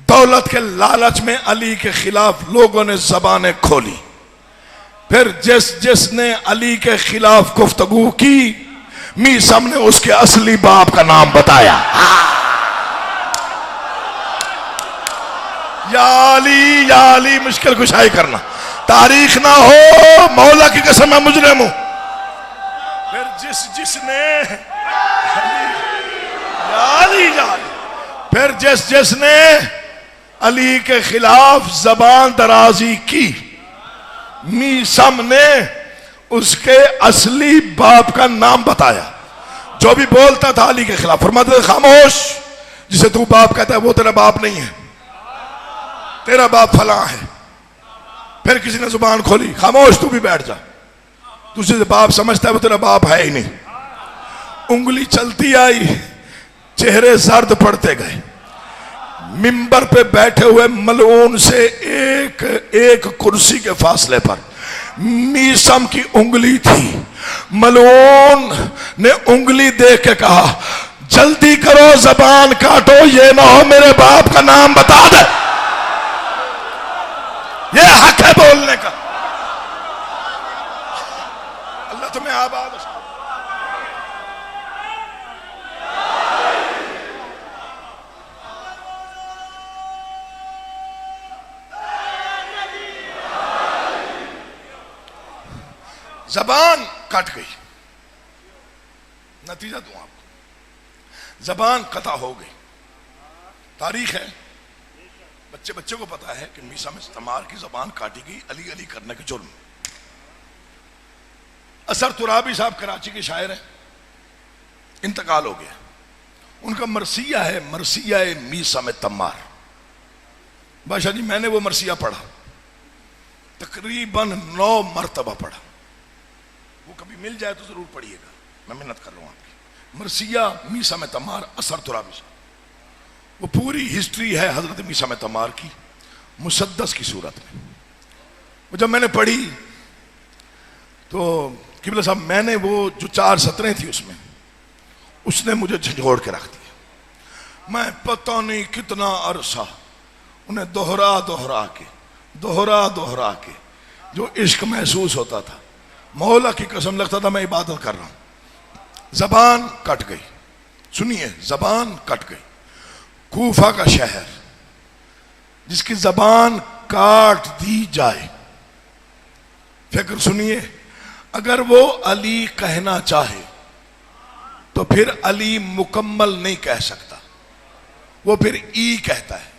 Speaker 3: دولت کے لالچ میں علی کے خلاف لوگوں نے زبانیں کھولی، پھر جس نے علی کے خلاف گفتگو کی، میسم نے اس کے اصلی باپ کا نام بتایا۔ یا علی مشکل کشائی کرنا، تاریخ نہ ہو، مولا کی قسم میں مجرم ہوں۔ پھر جس نے پھر جس نے علی کے خلاف زبان درازی کی، میسم نے اس کے اصلی باپ کا نام بتایا۔ جو بھی بولتا تھا علی کے خلاف فرماتے تھے خاموش، جسے تو باپ کہتا ہے وہ تیرا باپ نہیں ہے، تیرا باپ فلاں ہے۔ پھر کسی نے زبان کھولی، خاموش تو بھی بیٹھ جا، تجھے باپ سمجھتا ہے وہ تیرا باپ ہے ہی نہیں۔ انگلی چلتی آئی، چہرے زرد پڑتے گئے۔ منبر پہ بیٹھے ہوئے ملعون سے ایک کرسی کے فاصلے پر میسم کی انگلی تھی۔ ملعون نے انگلی دیکھ کے کہا جلدی کرو، زبان کاٹو، یہ نہ ہو میرے باپ کا نام بتا دے۔ یہ حق ہے بولنے کا۔ اللہ تمہیں آباد ہو۔ زبان کٹ گئی، نتیجہ دوں آپ کو، زبان قطع ہو گئی۔ تاریخ ہے، بچے کو پتا ہے کہ میسم استعمار کی زبان کاٹی گئی علی علی کرنے کے جرم۔ اثر ترابی صاحب کراچی کے شاعر ہیں، انتقال ہو گیا۔ ان کا مرثیہ ہے، مرثیہ میسم تمار۔ بادشاہ جی میں نے وہ مرثیہ پڑھا، تقریباً 9 مرتبہ پڑھا. وہ کبھی مل جائے تو ضرور پڑھیے گا, میں محنت کر رہا ہوں آپ کی. مرثیہ میسا میں تمار اثر ترابی سے, وہ پوری ہسٹری ہے حضرت میسا میں تمار کی مسدس کی صورت میں. وہ جب میں نے پڑھی تو قبلہ صاحب میں نے وہ جو 4 سطریں تھی اس نے مجھے جھنجھوڑ کے رکھ دیا. میں پتہ نہیں کتنا عرصہ انہیں دوہرا دوہرا کے جو عشق محسوس ہوتا تھا, مولا کی قسم لگتا تھا میں عبادت کر رہا ہوں. زبان کٹ گئی, سنیے زبان کٹ گئی. کوفہ کا شہر جس کی زبان کاٹ دی جائے, فکر سنیے, اگر وہ علی کہنا چاہے تو پھر علی مکمل نہیں کہہ سکتا, وہ پھر ای کہتا ہے.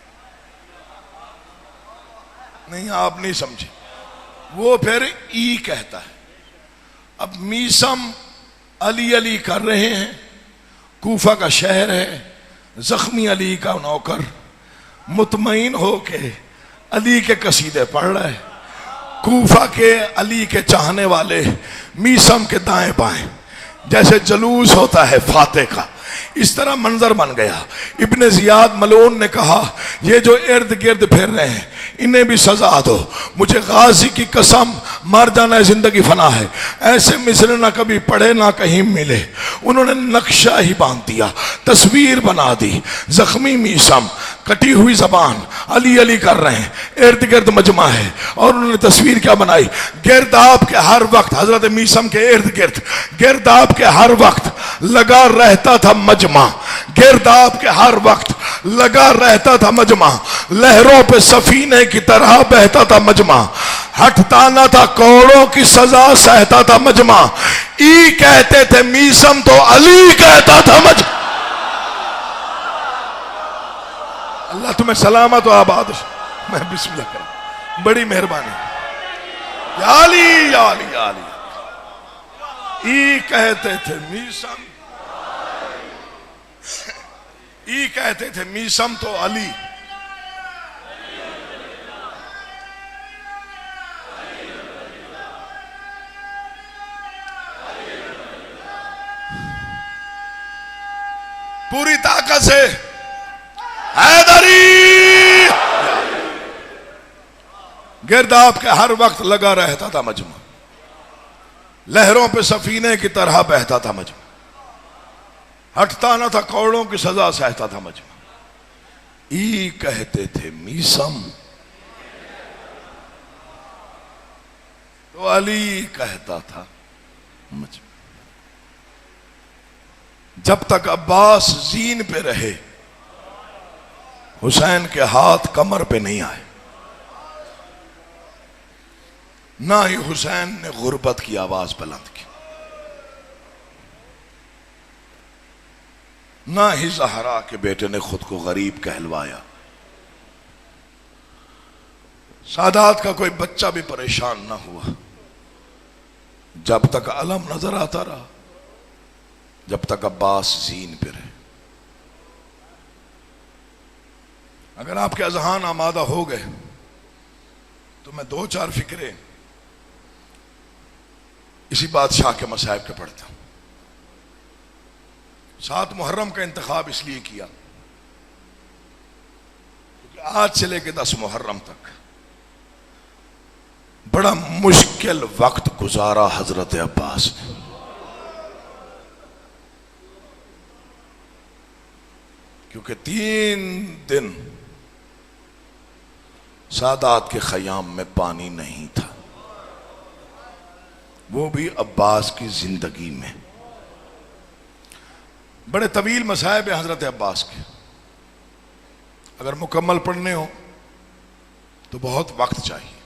Speaker 3: نہیں آپ نہیں سمجھے, وہ پھر ای کہتا ہے. اب میسم علی علی کر رہے ہیں, کوفہ کا شہر ہے, زخمی علی کا نوکر مطمئن ہو کے علی کے قصیدے پڑھ رہا ہے. کوفہ کے علی کے چاہنے والے میسم کے دائیں بائیں جیسے جلوس ہوتا ہے فاتح کا, اس طرح منظر بن گیا. ابن زیاد ملعون نے کہا یہ جو ارد گرد پھر رہے ہیں انہیں بھی سزا دو, مجھے غازی کی قسم مر جانا ہے زندگی فنا ہے. ایسے مصر نہ کبھی پڑھے نہ کہیں ملے. انہوں نے نقشہ ہی باندھ دیا, تصویر بنا دی. زخمی میسم, کٹی ہوئی زبان, علی علی کر رہے ہیں, ارد گرد مجمع ہے. اور انہوں نے تصویر کیا بنائی, گرداب کے ہر وقت حضرت میسم کے ارد گرد گرداب کے ہر وقت لگا رہتا تھا مجمع. گرداب کے ہر وقت لگا رہتا تھا مجمع. لہروں پہ سفینے کی طرح بہتا تھا مجمع. ہٹتا نہ تھا کوڑوں کی سزا سہتا تھا مجمع. ای کہتے تھے میسم تو علی کہتا تھا مجمع. اللہ تمہیں سلامت و آباد. میں بسم اللہ کروں, بڑی مہربانی. یا علی یا علی یا علی. ای کہتے تھے میسم, ای کہتے تھے میسم تو علی. پوری طاقت سے حیدری. گرداب کے ہر وقت لگا رہتا تھا مجمع. لہروں پہ سفینے کی طرح بہتا تھا مجمع. ہٹتا نہ تھا کوڑوں کی سزا سہتا تھا مجمع. ای کہتے تھے میسم تو علی کہتا تھا مجمع. جب تک عباس زین پہ رہے حسین کے ہاتھ کمر پہ نہیں آئے. نہ ہی حسین نے غربت کی آواز بلند کی, نہ ہی زہرا کے بیٹے نے خود کو غریب کہلوایا. سادات کا کوئی بچہ بھی پریشان نہ ہوا جب تک علم نظر آتا رہا, جب تک عباس زین پہ رہے. اگر آپ کے اذہان آمادہ ہو گئے تو میں 2-4 فکرے اسی بادشاہ کے مصائب کے پڑھتا ہوں. 7 محرم کا انتخاب اس لیے کیا کیونکہ آج سے لے کے 10 محرم تک بڑا مشکل وقت گزارا حضرت عباس نے. کیونکہ 3 دن سادات کے خیام میں پانی نہیں تھا, وہ بھی عباس کی زندگی میں. بڑے طویل مصائب ہیں حضرت عباس کے, اگر مکمل پڑھنے ہو تو بہت وقت چاہیے,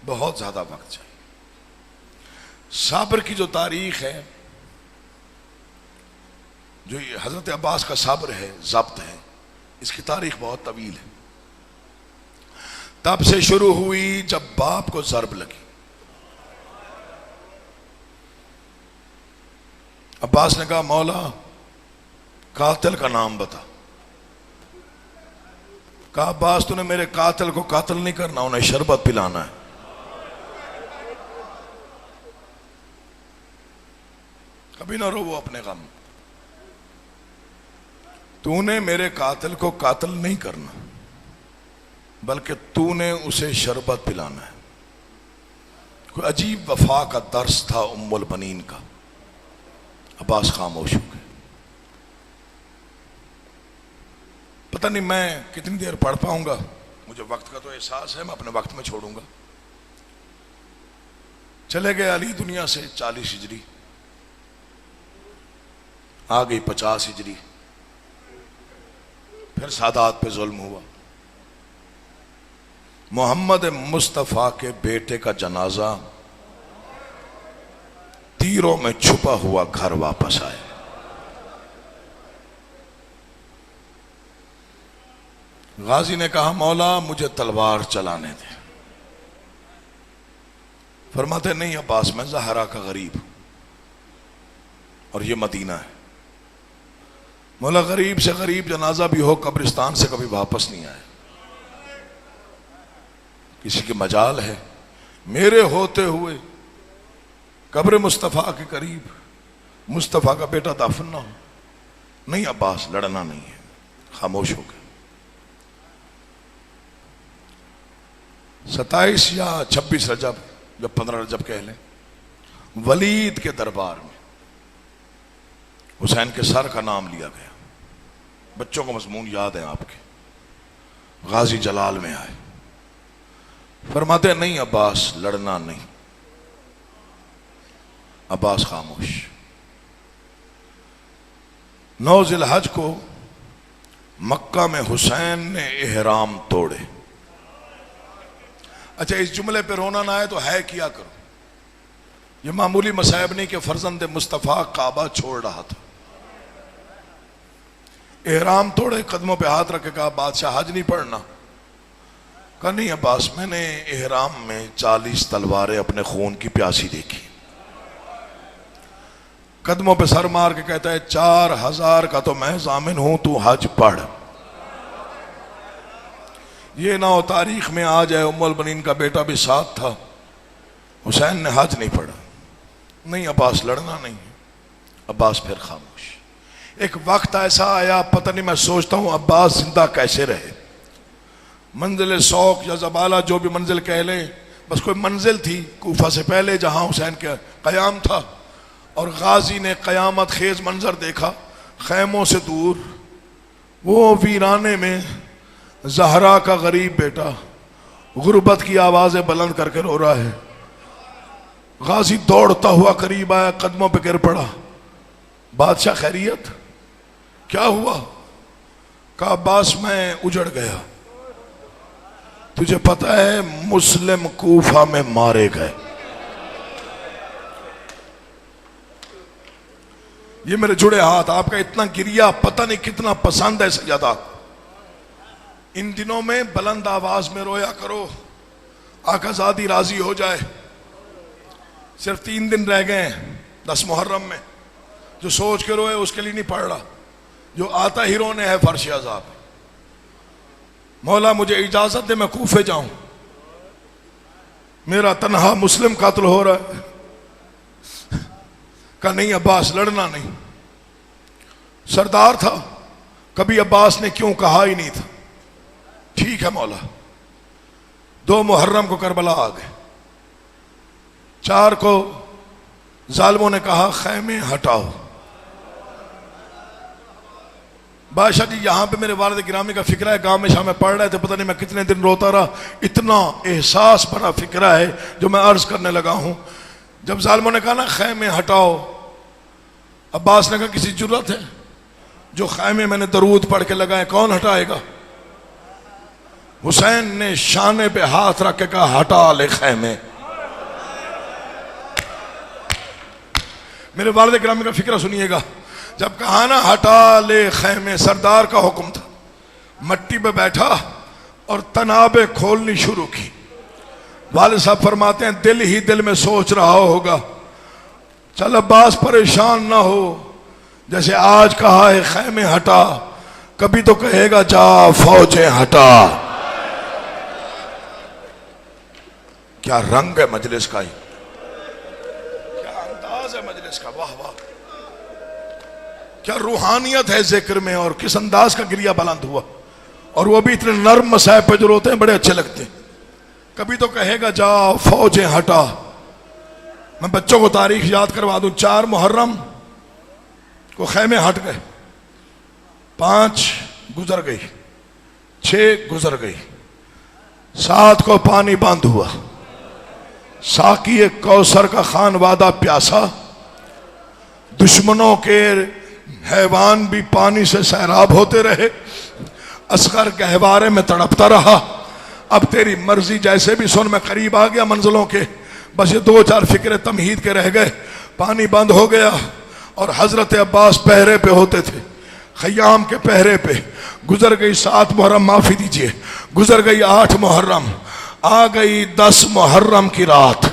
Speaker 3: بہت زیادہ وقت چاہیے. صبر کی جو تاریخ ہے, جو حضرت عباس کا صبر ہے, ضبط ہے, اس کی تاریخ بہت طویل ہے. تب سے شروع ہوئی جب باپ کو ضرب لگی. عباس نے کہا مولا قاتل کا نام بتا. کہا عباس تو نے میرے قاتل کو قاتل نہیں کرنا، انہیں شربت پلانا ہے۔ کبھی نہ رو وہ اپنے غم، تو نے میرے قاتل کو قاتل نہیں کرنا بلکہ تو نے اسے شربت پلانا ہے۔ کوئی عجیب وفا کا درس تھا ام البنین کا۔ عباس خاموش ہو گئے۔ پتہ نہیں میں کتنی دیر پڑھ پاؤں گا، مجھے وقت کا تو احساس ہے، میں اپنے وقت میں چھوڑوں گا۔ چلے گئے علی دنیا سے 40 ہجری، آ گئی 50 ہجری، پھر سادات پہ ظلم ہوا۔ محمد مصطفیٰ کے بیٹے کا جنازہ تیروں میں چھپا ہوا گھر واپس آئے۔ غازی نے کہا مولا مجھے تلوار چلانے دے۔ فرماتے نہیں عباس میں زہرا کا غریب ہوں اور یہ مدینہ ہے۔ مولا غریب سے غریب جنازہ بھی ہو قبرستان سے کبھی واپس نہیں آئے، کسی کی مجال ہے میرے ہوتے ہوئے قبر مصطفیٰ کے قریب مصطفیٰ کا بیٹا دفن نہ ہو۔ نہیں عباس لڑنا نہیں ہے، خاموش ہو گئے۔ 27 یا 26 رجب یا 15 رجب کہہ لیں، ولید کے دربار میں حسین کے سر کا نام لیا گیا۔ بچوں کو مضمون یاد ہے آپ کے۔ غازی جلال میں آئے، فرماتے نہیں عباس لڑنا نہیں۔ عباس خاموش۔ 9 ذی الحج کو مکہ میں حسین نے احرام توڑے۔ اچھا اس جملے پہ رونا نہ آئے تو ہے کیا کرو، یہ معمولی مصائب نہیں کہ فرزند مصطفیٰ کعبہ چھوڑ رہا تھا۔ احرام توڑے، قدموں پہ ہاتھ رکھ کے کہا بادشاہ حج نہیں پڑھنا؟ کہا نہیں عباس میں نے احرام میں 40 تلواریں اپنے خون کی پیاسی دیکھی۔ قدموں پہ سر مار کے کہتا ہے 4000 کا تو میں ضامن ہوں، تو حج پڑھ۔ یہ نہ ہو تاریخ میں آ جائے ام البنین کا بیٹا بھی ساتھ تھا، حسین نے حج نہیں پڑھا۔ نہیں عباس لڑنا نہیں ہے۔ عباس پھر خاموش۔ ایک وقت ایسا آیا پتہ نہیں، میں سوچتا ہوں عباس زندہ کیسے رہے۔ منزل سوق یا زبالہ جو بھی منزل کہہ لیں، بس کوئی منزل تھی کوفہ سے پہلے جہاں حسین کا قیام تھا، اور غازی نے قیامت خیز منظر دیکھا۔ خیموں سے دور وہ ویرانے میں زہرا کا غریب بیٹا غربت کی آوازیں بلند کر کے رو رہا ہے۔ غازی دوڑتا ہوا قریب آیا، قدموں پہ گر پڑا۔ بادشاہ خیریت؟ کیا ہوا؟ کہا عباس میں اجڑ گیا، تجھے پتہ ہے مسلم کوفہ میں مارے گئے۔ یہ میرے جڑے ہاتھ، آپ کا اتنا گریہ پتہ نہیں کتنا پسند ہے سیدہ۔ ان دنوں میں بلند آواز میں رویا کرو، آقا زادی راضی ہو جائے۔ صرف 3 دن رہ گئے ہیں 10 محرم میں، جو سوچ کے روئے اس کے لیے نہیں پڑھ رہا، جو آتا ہی رونے ہے فرش عذاب۔ مولا مجھے اجازت دے میں کوفے جاؤں، میرا تنہا مسلم قاتل ہو رہا ہے۔ کہا نہیں عباس لڑنا نہیں۔ سردار تھا، کبھی عباس نے کیوں کہا ہی نہیں تھا ٹھیک ہے مولا۔ 2 محرم کو کربلا آ گئے، 4 کو ظالموں نے کہا خیمے ہٹاؤ۔ بادشاہ جی یہاں پہ میرے والد گرامی کا فکرہ ہے، گاؤں میں شام میں پڑھ رہے تھے، پتہ نہیں میں کتنے دن روتا رہا، اتنا احساس بھرا فکرہ ہے جو میں عرض کرنے لگا ہوں۔ جب ظالموں نے کہا نا خیمے ہٹاؤ، عباس نے کہا کسی جرت ہے جو خیمے میں نے درود پڑھ کے لگائے، کون ہٹائے گا؟ حسین نے شانے پہ ہاتھ رکھ کے کہا ہٹا لے خیمے۔ میرے والد گرامی کا فکرہ سنیے گا، جب کہا نا ہٹا لے خیمے، سردار کا حکم تھا، مٹی پہ بیٹھا اور تنابیں کھولنی شروع کی۔ والد صاحب فرماتے ہیں دل ہی دل میں سوچ رہا ہوگا چل عباس پریشان نہ ہو، جیسے آج کہا ہے خیمے ہٹا، کبھی تو کہے گا جا فوجیں ہٹا. کیا رنگ ہے مجلس کا، کیا انداز ہے مجلس کا، واہ واہ، کیا روحانیت ہے ذکر میں، اور کس انداز کا گریہ بلند ہوا. اور وہ بھی اتنے نرم مسائب پہ جو روتے ہیں بڑے اچھے لگتے ہیں. کبھی تو کہے گا جا فوجیں ہٹا. میں بچوں کو تاریخ یاد کروا دوں. 4 محرم کو خیمے ہٹ گئے، 5 گزر گئی، 6 گزر گئی، 7 کو پانی بند ہوا. ساقی کوثر کا خان وعدہ پیاسا، دشمنوں کے حیوان بھی پانی سے سیراب ہوتے رہے. اصغر گہوارے میں تڑپتا رہا. اب تیری مرضی جیسے بھی سن. میں قریب آ گیا منزلوں کے، بس یہ 2-4 فکرے تمہید کے رہ گئے. پانی بند ہو گیا اور حضرت عباس پہرے پہ ہوتے تھے، خیام کے پہرے پہ. گزر گئی 7 محرم، معافی دیجئے، گزر گئی 8 محرم، آ گئی 10 محرم کی رات.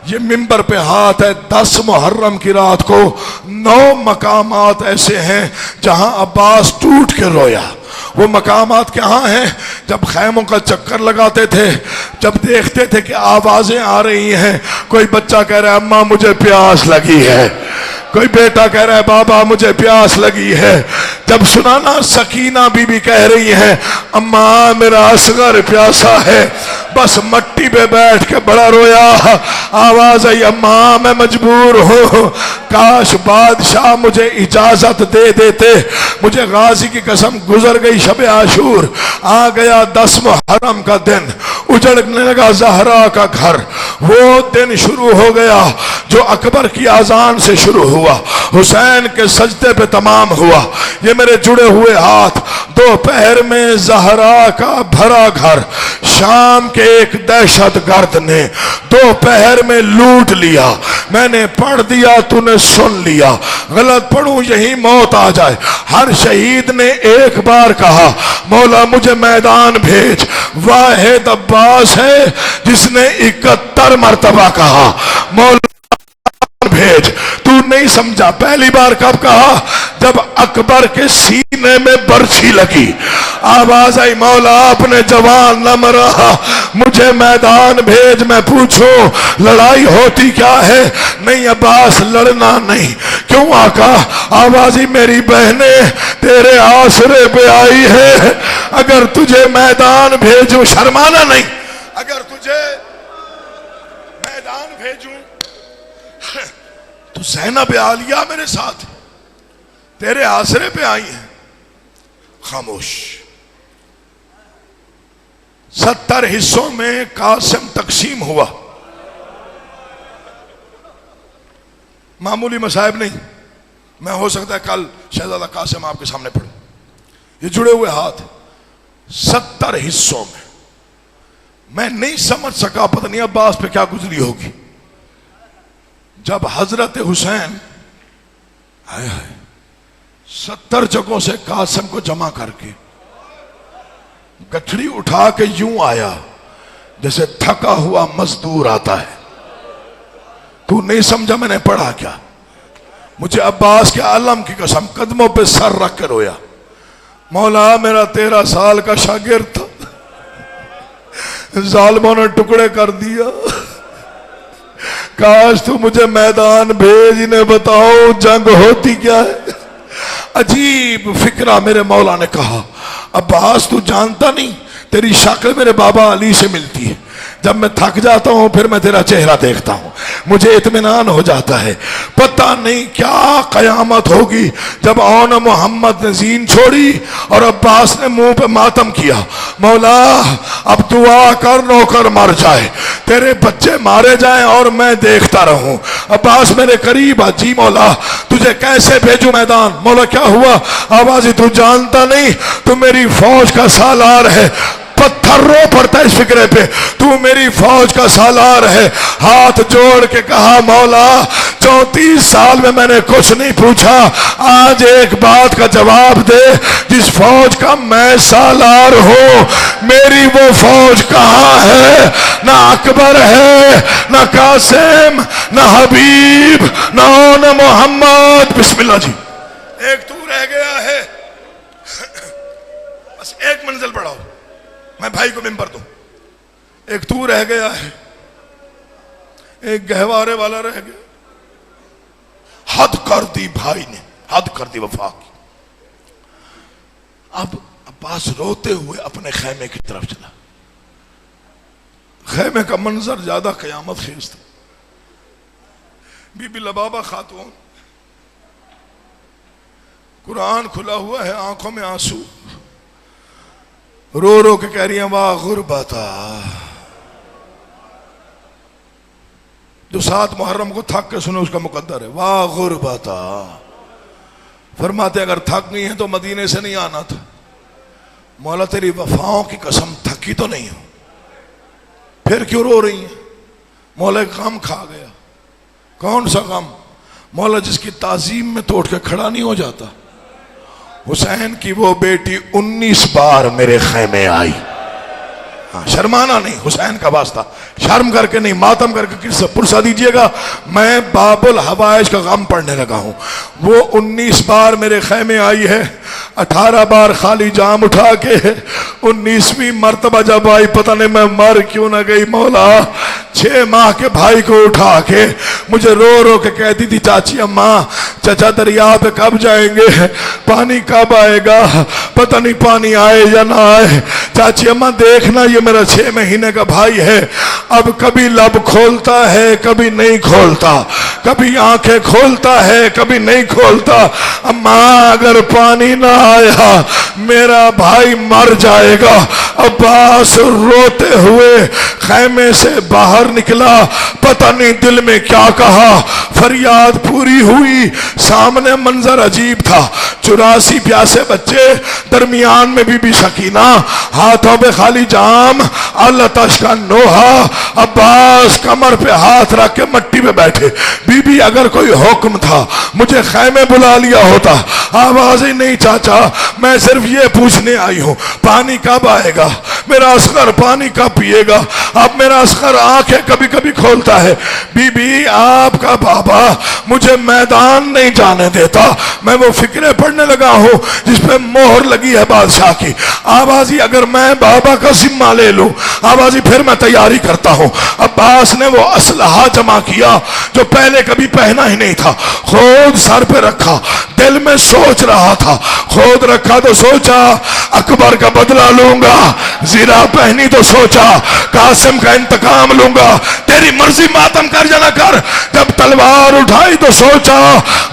Speaker 3: یہ ممبر پہ ہاتھ ہے. 10 محرم کی رات کو 9 مقامات ایسے ہیں جہاں عباس ٹوٹ کے رویا. وہ مقامات کہاں ہیں؟ جب خیموں کا چکر لگاتے تھے، جب دیکھتے تھے کہ آوازیں آ رہی ہیں، کوئی بچہ کہہ رہا ہے اماں مجھے پیاس لگی ہے، کوئی بیٹا کہہ رہا ہے بابا مجھے پیاس لگی ہے. جب سنانا سکینہ بی بی کہہ رہی ہے اماں میرا اصغر پیاسا ہے، بس مٹی پہ بیٹھ کے بڑا رویا. آواز آئی اماں میں مجبور ہوں، کاش بادشاہ مجھے اجازت دے دیتے. مجھے غازی کی قسم گزر گئی شب عاشور، آ گیا 10 محرم کا دن. اجڑنے لگا زہرا کا گھر. وہ دن شروع ہو گیا جو اکبر کی اذان سے شروع ہوا، حسین کے سجدے پہ تمام ہوا. یہ میرے جڑے ہوئے ہاتھ. دوپہر میں زہرا کا بھرا گھر شام کے ایک دہشت گرد نے دوپہر میں لوٹ لیا. میں نے پڑھ دیا تو نے سن لیا، غلط پڑھوں یہی موت آ جائے. ہر شہید نے ایک بار کہا مولا مجھے میدان بھیج. واحد عباس ہے جس نے 71 مرتبہ کہا مولا بھیج. تو نہیں سمجھا. پہلی بار کب کہا؟ جب اکبر کے سینے میں برچھی لگی. آواز آئی مولا اپنے جوان نہ مرا، مجھے میدان بھیج میں پوچھوں لڑائی ہوتی کیا ہے. نہیں عباس لڑنا نہیں. کیوں آقا؟ آواز ہی میری بہنیں تیرے آسرے پہ آئی ہے. اگر تجھے میدان بھیجوں، شرمانا نہیں، اگر تجھے میدان بھیجوں تو زینب عالیہ میرے ساتھ تیرے آسرے پہ آئی ہیں. خاموش. 70 حصوں میں قاسم تقسیم ہوا. معمولی مصائب نہیں. میں ہو سکتا ہے کل شہزادہ قاسم آپ کے سامنے پڑھوں. یہ جڑے ہوئے ہاتھ 70 حصوں میں نہیں سمجھ سکا پتہ نہیں عباس پہ کیا گزری ہوگی. جب حضرت حسین 70 جگہوں سے قاسم کو جمع کر کے گٹھڑی اٹھا کے یوں آیا جیسے تھکا ہوا مزدور آتا ہے. تو نہیں سمجھا میں نے پڑھا کیا؟ مجھے عباس کے علم کی قسم قدموں پہ سر رکھ کر رویا. مولا میرا 13 سال کا شاگرد تھا، ظالموں نے ٹکڑے کر دیا. کاش تو مجھے میدان بھیج، انہیں بتاؤ جنگ ہوتی کیا ہے. عجیب فکرہ میرے مولا نے کہا عباس تو جانتا نہیں تیری شکل میرے بابا علی سے ملتی ہے. جب میں تھک جاتا ہوں پھر میں تیرا چہرہ دیکھتا ہوں، مجھے اطمینان ہو جاتا ہے. پتہ نہیں کیا قیامت ہوگی جب آن محمد نے زین چھوڑی اور عباس نے منہ پہ ماتم کیا. مولا اب دعا کر نوکر مر جائے، تیرے بچے مارے جائیں اور میں دیکھتا رہوں. عباس میرے قریب آ. جی مولا تجھے کیسے بھیجوں میدان؟ مولا کیا ہوا؟ آوازی تو جانتا نہیں تو میری فوج کا سالار ہے. پتھر رو پڑتا ہے اس فکرے پہ. تو میری فوج کا سالار ہے. ہاتھ جوڑ کے کہا مولا 34 سال میں نے کچھ نہیں پوچھا، آج ایک بات کا جواب دے. جس فوج کا میں سالار ہوں میری وہ فوج کہاں ہے؟ نہ اکبر ہے، نہ قاسم، نہ حبیب، نہ محمد. بسم اللہ جی. ایک تو رہ گیا ہے منزل بڑھاؤ، میں بھائی کو ممبر دوں. ایک تو رہ گیا ہے، ایک گہوارے والا رہ گیا. حد کر دی بھائی نے، حد کر دی وفا کی. اب عباس روتے ہوئے اپنے خیمے کی طرف چلا. خیمے کا منظر زیادہ قیامت خیز تھا. بی بی لبابہ خاتون، قرآن کھلا ہوا ہے، آنکھوں میں آنسو، رو رو کے کہہ رہی ہیں واہ غربتا. جو 7 محرم کو تھک کے سنے اس کا مقدر ہے، واہ غربتا. فرماتے اگر تھک گئی ہیں تو مدینے سے نہیں آنا تھا. مولا تیری وفاؤں کی قسم تھکی تو نہیں ہو، پھر کیوں رو رہی ہیں؟ مولا ایک غم کھا گیا. کون سا غم؟ مولا جس کی تعظیم میں تو اٹھ کے کھڑا نہیں ہو جاتا. حسین کی وہ بیٹی 19 بار میرے خیمے آئی. ہاں شرمانا نہیں، حسین کا واسطہ، شرم کر کے نہیں، ماتم کر کے کس پرسہ دیجئے گا. میں باب الحوائج کا غم پڑھنے لگا ہوں. وہ 19 بار میرے خیمے آئی ہے. 18 بار خالی جام اٹھا کے، 19ویں مرتبہ جب آئی پتہ نہیں میں مر کیوں نہ گئی مولا. 6 ماہ کے بھائی کو اٹھا کے مجھے رو رو کے کہتی تھی چاچی اماں چچا دریا پہ کب جائیں گے، پانی کب آئے گا، پتہ نہیں پانی آئے یا نہ آئے. چاچی اماں دیکھنا یہ میرا 6 مہینے کا بھائی ہے، اب کبھی لب کھولتا ہے کبھی نہیں کھولتا، کبھی آنکھیں کھولتا ہے کبھی نہیں کھولتا. اماں اگر پانی نہ آیا میرا بھائی مر جائے گا. عباس روتے ہوئے خیمے سے باہر نکلا، پتہ نہیں دل میں کیا کہا. فریاد پوری ہوئی، سامنے منظر عجیب تھا. 84 پیاسے بچے، درمیان میں بی بی سکینہ، ہاتھوں پہ خالی جام، اللہ تش کا نوحہ. عباس کمر پہ ہاتھ رکھ کے مٹی پہ بیٹھے. بی بی اگر کوئی حکم تھا مجھے خیمے بلا لیا ہوتا. آواز ہی نہیں چاچا، میں صرف یہ پوچھنے آئی ہوں پانی کب آئے گا، میرا اصغر پانی کب پیے گا. اب میرا اصغر آنکھیں کبھی کبھی کھولتا ہے. بی بی آپ کا بابا مجھے میدان نہیں جانے دیتا. میں وہ فکرے پڑھنے لگا ہوں جس پہ مہر لگی ہے بادشاہ کی. آوازی اگر میں بابا کا ذمہ لے لوں، آوازی پھر میں تیاری کرتا ہوں. عباس نے وہ اسلحہ جمع کیا جو پہلے کبھی پہنا ہی نہیں تھا، خود سر پہ رکھا. دل میں سوچ رہا تھا، خود رکھا تو سوچا اکبر کا بدلہ لوں گا، زیرہ پہنی تو سوچا قاسم کا انتقام لوں گا. تیری مرضی ماتم کر یا نہ کر. جب تلوار اٹھائی تو سوچا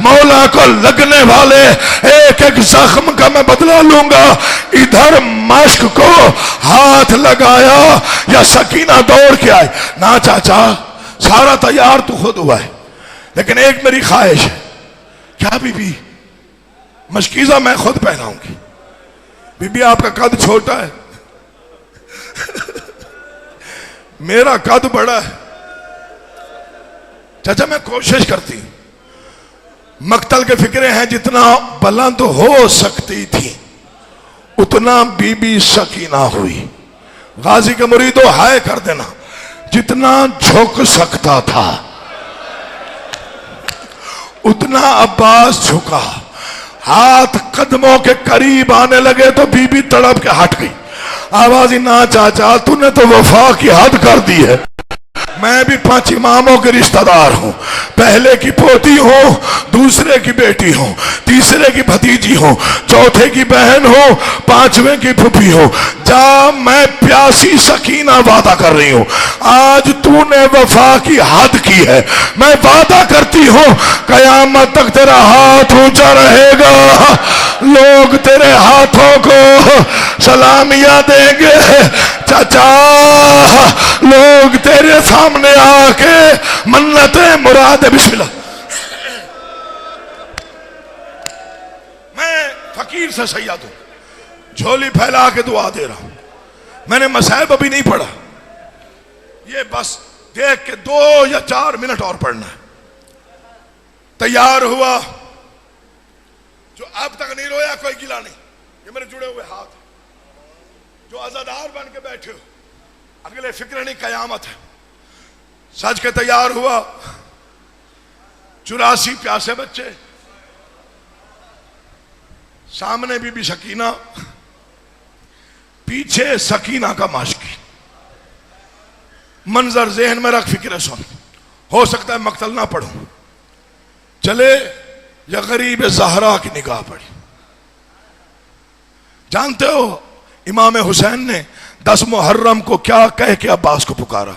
Speaker 3: مولا کو لگنے والے ایک ایک زخم کا میں بدلہ لوں گا. ادھر مشک کو ہاتھ لگایا یا سکینہ دوڑ کے آئی. نہ چاچا سارا تیار تو خود ہوا ہے، لیکن ایک میری خواہش ہے. کیا بی بی؟ مشکیزہ میں خود پہناؤں گی. بی بی آپ کا قد چھوٹا ہے، میرا قد بڑا ہے. چاچا میں کوشش کرتی ہوں. مقتل کے فکرے ہیں جتنا بلند ہو سکتی تھی اتنا بی بی سکینہ ہوئی. غازی کے مریدوں ہائے کر دینا. جتنا جھک سکتا تھا اتنا عباس جھکا. ہاتھ قدموں کے قریب آنے لگے تو بی بی تڑپ کے ہٹ گئی. آوازی نہ چاچا تو نے تو وفا کی حد کر دی ہے. میں بھی 5 اماموں کے رشتہ دار ہوں. پہلے کی پوتی ہوں، دوسرے کی بیٹی ہوں، تیسرے کی بھتیجی ہوں، چوتھے کی بہن ہوں، 5ویں کی پھوپھی ہوں. جا میں پیاسی سکینہ وعدہ کر رہی ہوں. آج تو نے وفا کی حد کی ہے. میں وعدہ کرتی ہوں قیامت تک تیرا ہاتھ اونچا رہے گا. لوگ تیرے ہاتھوں کو سلامیاں دیں گے. چاچا لوگ تیرے سامنے آ کے منتیں مراد. بسم اللہ. میں فقیر سے سید ہوں، جھولی پھیلا کے دعا دے رہا ہوں. میں نے مصائب ابھی نہیں پڑھا، یہ بس دیکھ کے 2 یا 4 منٹ اور پڑھنا ہے. تیار ہوا، جو اب تک نہیں رویا کوئی گلا نہیں. یہ میرے جڑے ہوئے ہاتھ، جو عزادار بن کے بیٹھے ہو، اگلے فکر نہیں قیامت ہے. سج کے تیار ہوا. 84 پیاسے بچے، سامنے بی بی سکینہ. پیچھے سکینہ کا ماشکی، منظر ذہن میں رکھ، فکر سن، ہو سکتا ہے مقتل نہ پڑھوں، چلے یا غریب زہرا کی نگاہ پڑی۔ جانتے ہو امام حسین نے 10 محرم کو کیا کہہ کے عباس کو پکارا؟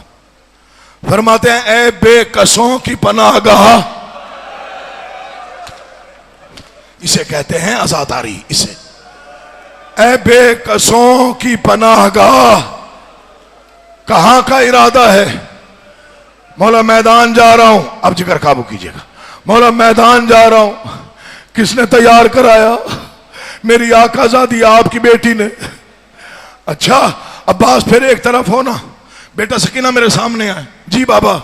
Speaker 3: فرماتے ہیں اے بے کسوں کی پناہ گاہ، اسے کہتے ہیں عزاداری، اسے اے بے کسوں کی پناہ گاہ، کہاں کا ارادہ ہے؟ مولا میدان جا رہا ہوں، اب جگر قابو کیجئے گا، مولا میدان جا رہا ہوں، کس نے تیار کرایا؟ میری آقا زادی آپ کی بیٹی نے۔ اچھا عباس پھر ایک طرف ہونا، بیٹا سکینہ میرے سامنے آئے، جی بابا۔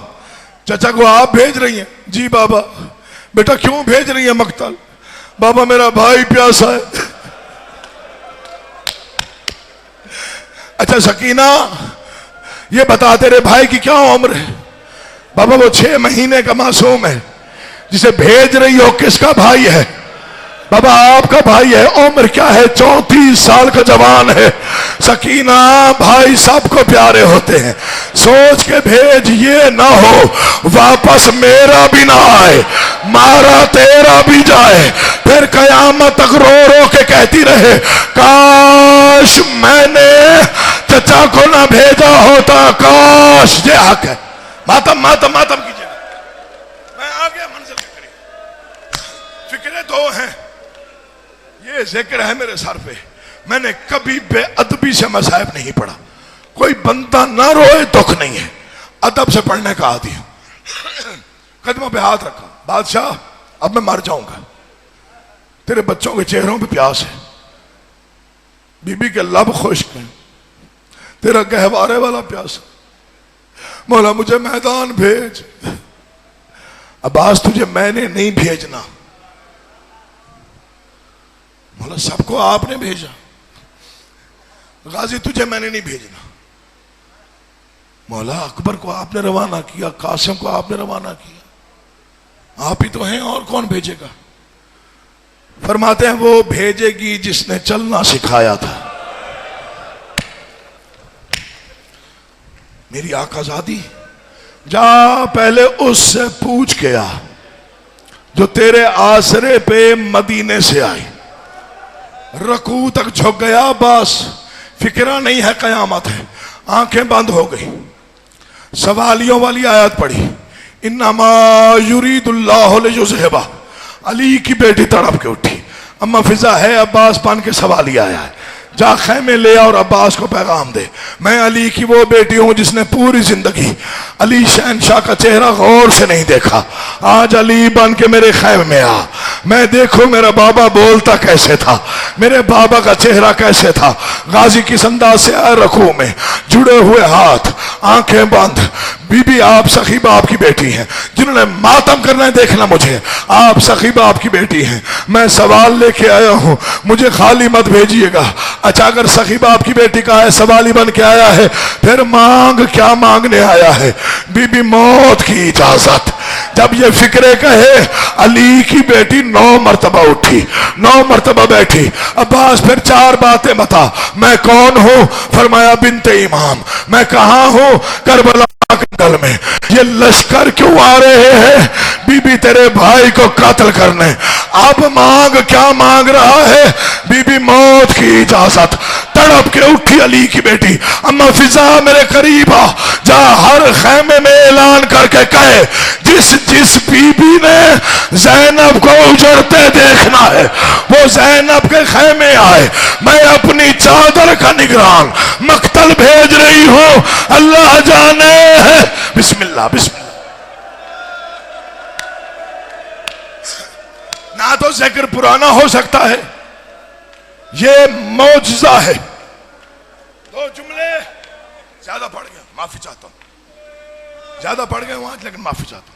Speaker 3: چچا کو آپ بھیج رہی ہیں؟ جی بابا۔ بیٹا کیوں بھیج رہی ہیں مقتل؟ بابا میرا بھائی پیاسا ہے۔ اچھا سکینہ یہ بتا تیرے بھائی کی کیا عمر ہے؟ بابا وہ 6 مہینے کا معصوم ہے۔ جسے بھیج رہی ہو کس کا بھائی ہے؟ بابا آپ کا بھائی ہے۔ عمر کیا ہے؟ 34 سال کا جوان ہے۔ سکینہ بھائی سب کو پیارے ہوتے ہیں، سوچ کے بھیج، یہ نہ ہو واپس میرا بھی نہ آئے، مارا تیرا بھی جائے، پھر قیامت تک رو رو کے کہتی رہے کاش میں نے چچا کو نہ بھیجا ہوتا، کاش۔ یہ حق ہے۔ ماتم ماتم ماتم کیجئے گا۔ میں آ گیا منزل کے قریب۔ فکریں 2 ہیں، یہ ذکر ہے میرے سر پہ، میں نے کبھی بے ادبی سے مصائب نہیں پڑھا، کوئی بندہ نہ روئے دکھ نہیں ہے، ادب سے پڑھنے کا عادی ہوں۔ قدموں پہ ہاتھ رکھا، بادشاہ اب میں مر جاؤں گا، تیرے بچوں کے چہروں پہ پیاس ہے، بی بی کے لب خشک ہیں، تیرا گہوارے والا پیاس، مولا مجھے میدان بھیج۔ عباس تجھے میں نے نہیں بھیجنا، مولا سب کو آپ نے بھیجا، غازی تجھے میں نے نہیں بھیجنا، مولا اکبر کو آپ نے روانہ کیا، قاسم کو آپ نے روانہ کیا، آپ ہی تو ہیں، اور کون بھیجے گا؟ فرماتے ہیں وہ بھیجے گی جس نے چلنا سکھایا تھا۔ میری آقا زادی جا پہلے اس سے پوچھ کے آ جو تیرے آسرے پہ مدینے سے آئی، رکوع تک جھک گیا عباس، فکرہ نہیں ہے قیامت ہے، آنکھیں بند ہو گئی، سوالیوں والی آیت پڑھی، انما یرید اللہ لیذھب، علی کی بیٹی تڑپ کے اٹھی، اما فضا ہے عباس بن کے سوالی آیا ہے، جا خیمے لے اور عباس کو پیغام دے، میں علی کی وہ بیٹی ہوں جس نے پوری زندگی علی شہنشاہ کا چہرہ غور سے نہیں دیکھا، آج علی بن کے میرے خیمے میں آ، میں دیکھو میرا بابا بولتا کیسے تھا، میرے بابا کا چہرہ کیسے تھا۔ غازی کس انداز سے آئے رکوع میں، جڑے ہوئے ہاتھ، آنکھیں بند، بی بی آپ سخی باپ کی بیٹی ہیں، جنہوں نے ماتم کرنا ہے دیکھنا مجھے، آپ سخی باپ کی بیٹی ہیں، میں سوال لے کے آیا ہوں، مجھے خالی مت بھیجیے گا۔ اچھا اگر سخی باپ کی بیٹی کا ہے، سوالی بن کے آیا ہے، پھر مانگ کیا مانگنے آیا ہے؟ بی بی موت کی اجازت۔ جب یہ فکرے کہے، علی کی بیٹی 9 مرتبہ اٹھی، 9 مرتبہ بیٹھی، عباس پھر 4 باتیں بتا، میں کون ہوں؟ فرمایا بنت امام، میں کہاں ہوں؟ کربلا گل میں، یہ لشکر کیوں آ رہے ہیں؟ بی بی تیرے بھائی کو قتل کرنے، اب مانگ کیا مانگ رہا ہے؟ بی بی موت کی اجازت۔ تڑپ کے اٹھی علی کی بیٹی، اما فضا میرے قریب آ، جا ہر خیمے میں اعلان کر کے کہے جس بی بی نے زینب کو اجڑتے دیکھنا ہے وہ زینب کے خیمے آئے، میں اپنی چادر کا نگران مقتل بھیج رہی ہوں، اللہ جانے ہے۔ بسم اللہ بسم اللہ۔ نہ تو ذکر پرانا ہو سکتا ہے، یہ معجزہ ہے۔ 2 جملے زیادہ پڑھ گیا، معافی چاہتا ہوں، زیادہ پڑھ گئے وہاں، لیکن معافی چاہتا ہوں،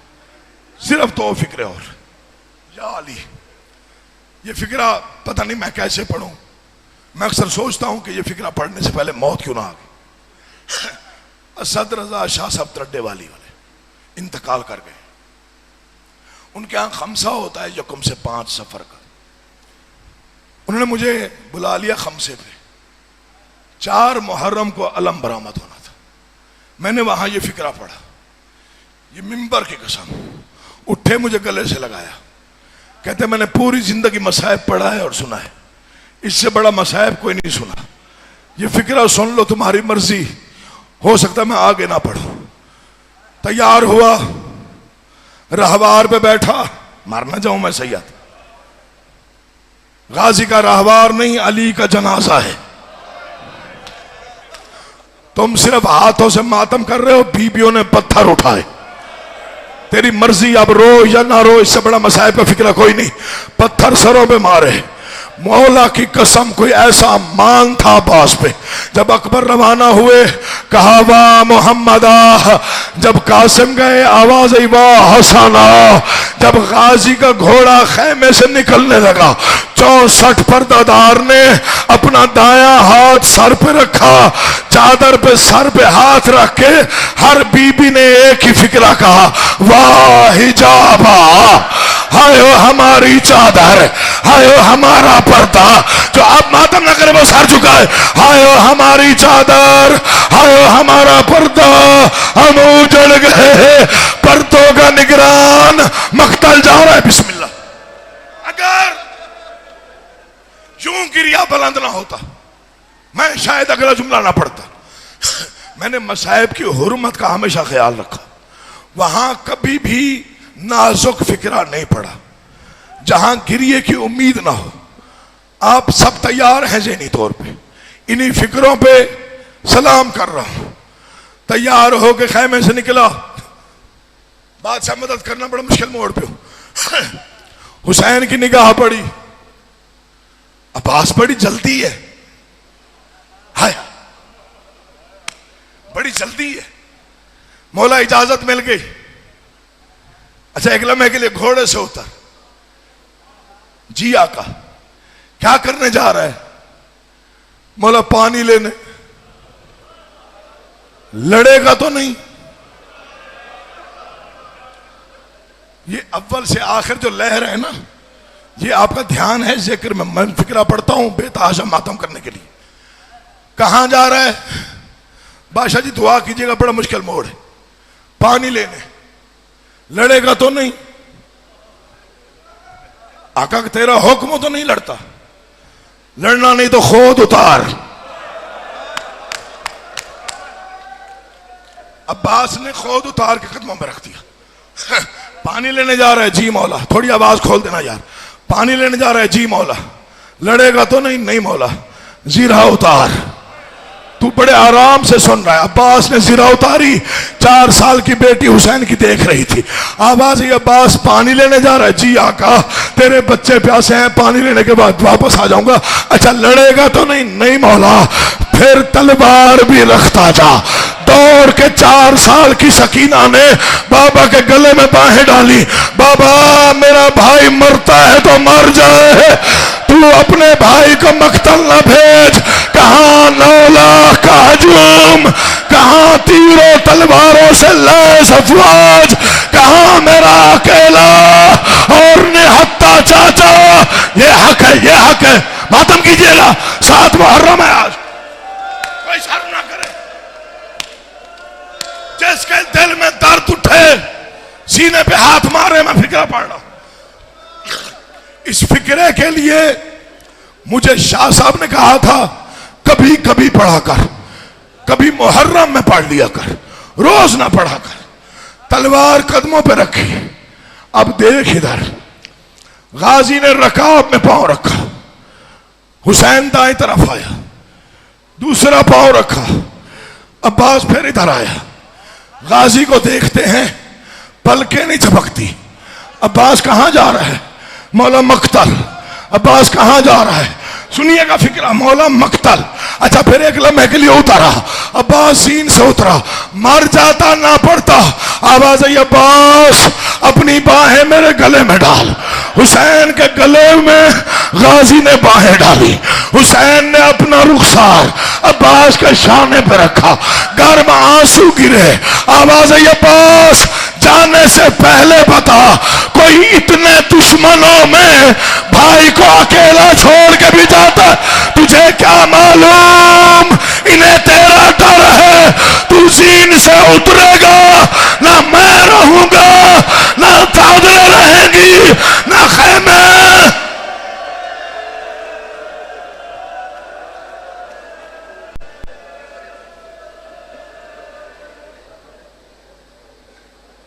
Speaker 3: صرف 2 فکرے اور۔ یا علی، یہ فکرہ پتہ نہیں میں کیسے پڑھوں، میں اکثر سوچتا ہوں کہ یہ فکرہ پڑھنے سے پہلے موت کیوں نہ آ گئی۔ اسد رضا شاہ صاحب ترڈے والی والے انتقال کر گئے، ان کے ہاں خمسہ ہوتا ہے یکم سے 5 سفر کا، انہوں نے مجھے بلا لیا خمسے پہ، 4 محرم کو علم برآمد ہونا تھا. میں نے وہاں یہ فکرہ پڑھا, یہ ممبر کی قسم, اٹھے مجھے گلے سے لگایا, کہتے میں نے پوری زندگی مصائب پڑھا ہے اور سنا ہے, اس سے بڑا مصائب کوئی نہیں سنا, یہ فکرہ سن لو, تمہاری مرضی, ہو سکتا میں آگے نہ پڑھوں. تیار ہوا, راہوار پہ بیٹھا, مار نہ جاؤں میں سید, غازی کا راہوار نہیں علی کا جنازہ ہے. تم صرف ہاتھوں سے ماتم کر رہے ہو, بیویوں نے پتھر اٹھائے. تیری مرضی, اب رو یا نہ رو, اس سے بڑا مصائب کا فکرہ کوئی نہیں. پتھر سروں پہ مارے. مولا کی قسم کوئی ایسا مان تھا عباس پہ. جب اکبر روانہ ہوئے کہا واہ محمدہ, جب قاسم گئے آواز آئی واہ حسنہ. جب غازی کا گھوڑا خیمے سے نکلنے لگا, 64 پردہ دار نے اپنا دایاں ہاتھ سر پہ رکھا, چادر پہ سر پہ ہاتھ رکھ کے ہر بی بی نے ایک ہی فکرہ کہا واہ حجابہ, ہائے ہماری چادر, ہائے ہمارا پردہ. جو اب ماتم نہ کرے وہ سر جھکا ہے, ہائے ہماری چادر, ہائے ہمارا پردہ, ہم اجڑ گئے, پردوں کا نگران مقتل جا رہا ہے. بسم اللہ. اگر یوں گریا بلند نہ ہوتا میں شاید اگلا جملہ نہ پڑھتا. میں نے مصائب کی حرمت کا ہمیشہ خیال رکھا, وہاں کبھی بھی نازک فکرہ نہیں پڑا جہاں گریے کی امید نہ ہو. آپ سب تیار ہیں ذہنی طور پہ, انہی فکروں پہ سلام کر رہا ہوں. تیار ہو کے خیمے سے نکلا, بادشاہ مدد کرنا بڑا مشکل موڑ پہ ہوں. حسین کی نگاہ پڑی, عباس بڑی جلدی ہے, ہائے بڑی جلدی ہے. مولا اجازت مل گئی. اچھا ایک لمحے کے لیے گھوڑے سے اتر. جی آقا کیا کرنے جا رہا ہے؟ مولا پانی لینے. لڑے گا تو نہیں؟ یہ اول سے آخر جو لہر ہے نا, یہ آپ کا دھیان ہے ذکر میں. میں فکرہ پڑھتا ہوں بے تحاشا ماتم کرنے کے لیے. کہاں جا رہا ہے؟ بادشاہ جی دعا کیجیے گا, بڑا مشکل موڑ ہے. پانی لینے. لڑے گا تو نہیں؟ آقا تیرا حکم تو نہیں لڑتا. لڑنا نہیں تو خود اتار. عباس نے خود اتار کے قدموں میں رکھ دیا. پانی لینے جا رہا ہے, جی مولا. تھوڑی آواز کھول دینا یار. پانی لینے جا رہا ہے, جی مولا. لڑے گا تو نہیں؟ نہیں مولا. زیرہ اتار. تو بڑے آرام سے سن رہا ہے. عباس نے زیرہ اتاری. 4 سال کی بیٹی حسین کی دیکھ رہی تھی. آواز ہے عباس پانی لینے جا رہا ہے, جی آقا تیرے بچے پیاسے ہیں, پانی لینے کے بعد واپس آ جاؤں گا. اچھا لڑے گا تو نہیں؟ نہیں مولا. پھر تلوار بھی رکھتا جا. دوڑ کے 4 سال کی سکینہ نے بابا کے گلے میں باہیں ڈالی. بابا میرا بھائی مرتا ہے تو مر جائے, تو اپنے بھائی کو مقتل نہ بھیج. کہاں 9 لاکھ کا ہجوم, کہاں تیروں تلواروں سے لیس افواج, کہاں میرا اکیلا اور نہتا چاچا. یہ حق ہے, یہ حق ہے. ماتم کیجئے گا, 7 محرم ہے آج. کوئی شرم نہ کرے. جس کے دل میں درد اٹھے سینے پہ ہاتھ مارے. میں فکرہ پڑھ رہا ہوں. اس فکرے کے لیے مجھے شاہ صاحب نے کہا تھا کبھی کبھی پڑھا کر, کبھی محرم میں پڑھ لیا کر, روز نہ پڑھا کر. تلوار قدموں پہ رکھی. اب دیکھ ادھر, غازی نے رکاب میں پاؤں رکھا, حسین دائیں طرف آیا, دوسرا پاؤں رکھا, عباس پھر ادھر آیا. غازی کو دیکھتے ہیں پلکیں نہیں جھپکتی. عباس کہاں جا رہا ہے؟ مولا مقتل. عباس کہاں جا رہا ہے؟ سنیے گا فکرہ, مولا مقتل. اچھا پھر ایک لمحے کے لیے اترا. عباس سین سے اترا. مر جاتا نہ پڑتا. آواز آئی عباس اپنی باہیں میرے گلے میں ڈال. حسین کے گلے میں غازی نے باہیں ڈالی. حسین نے اپنا رخسار عباس کے شانے پہ رکھا. گھر میں آنسو گرے. آواز آئی عباس جانے سے پہلے بتا کوئی اتنے دشمنوں میں بھائی کو اکیلا چھوڑ کے بھی جاتا ہے، تجھے کیا معلوم انہیں تیرا ڈر ہے، تو زین سے اترے گا نہ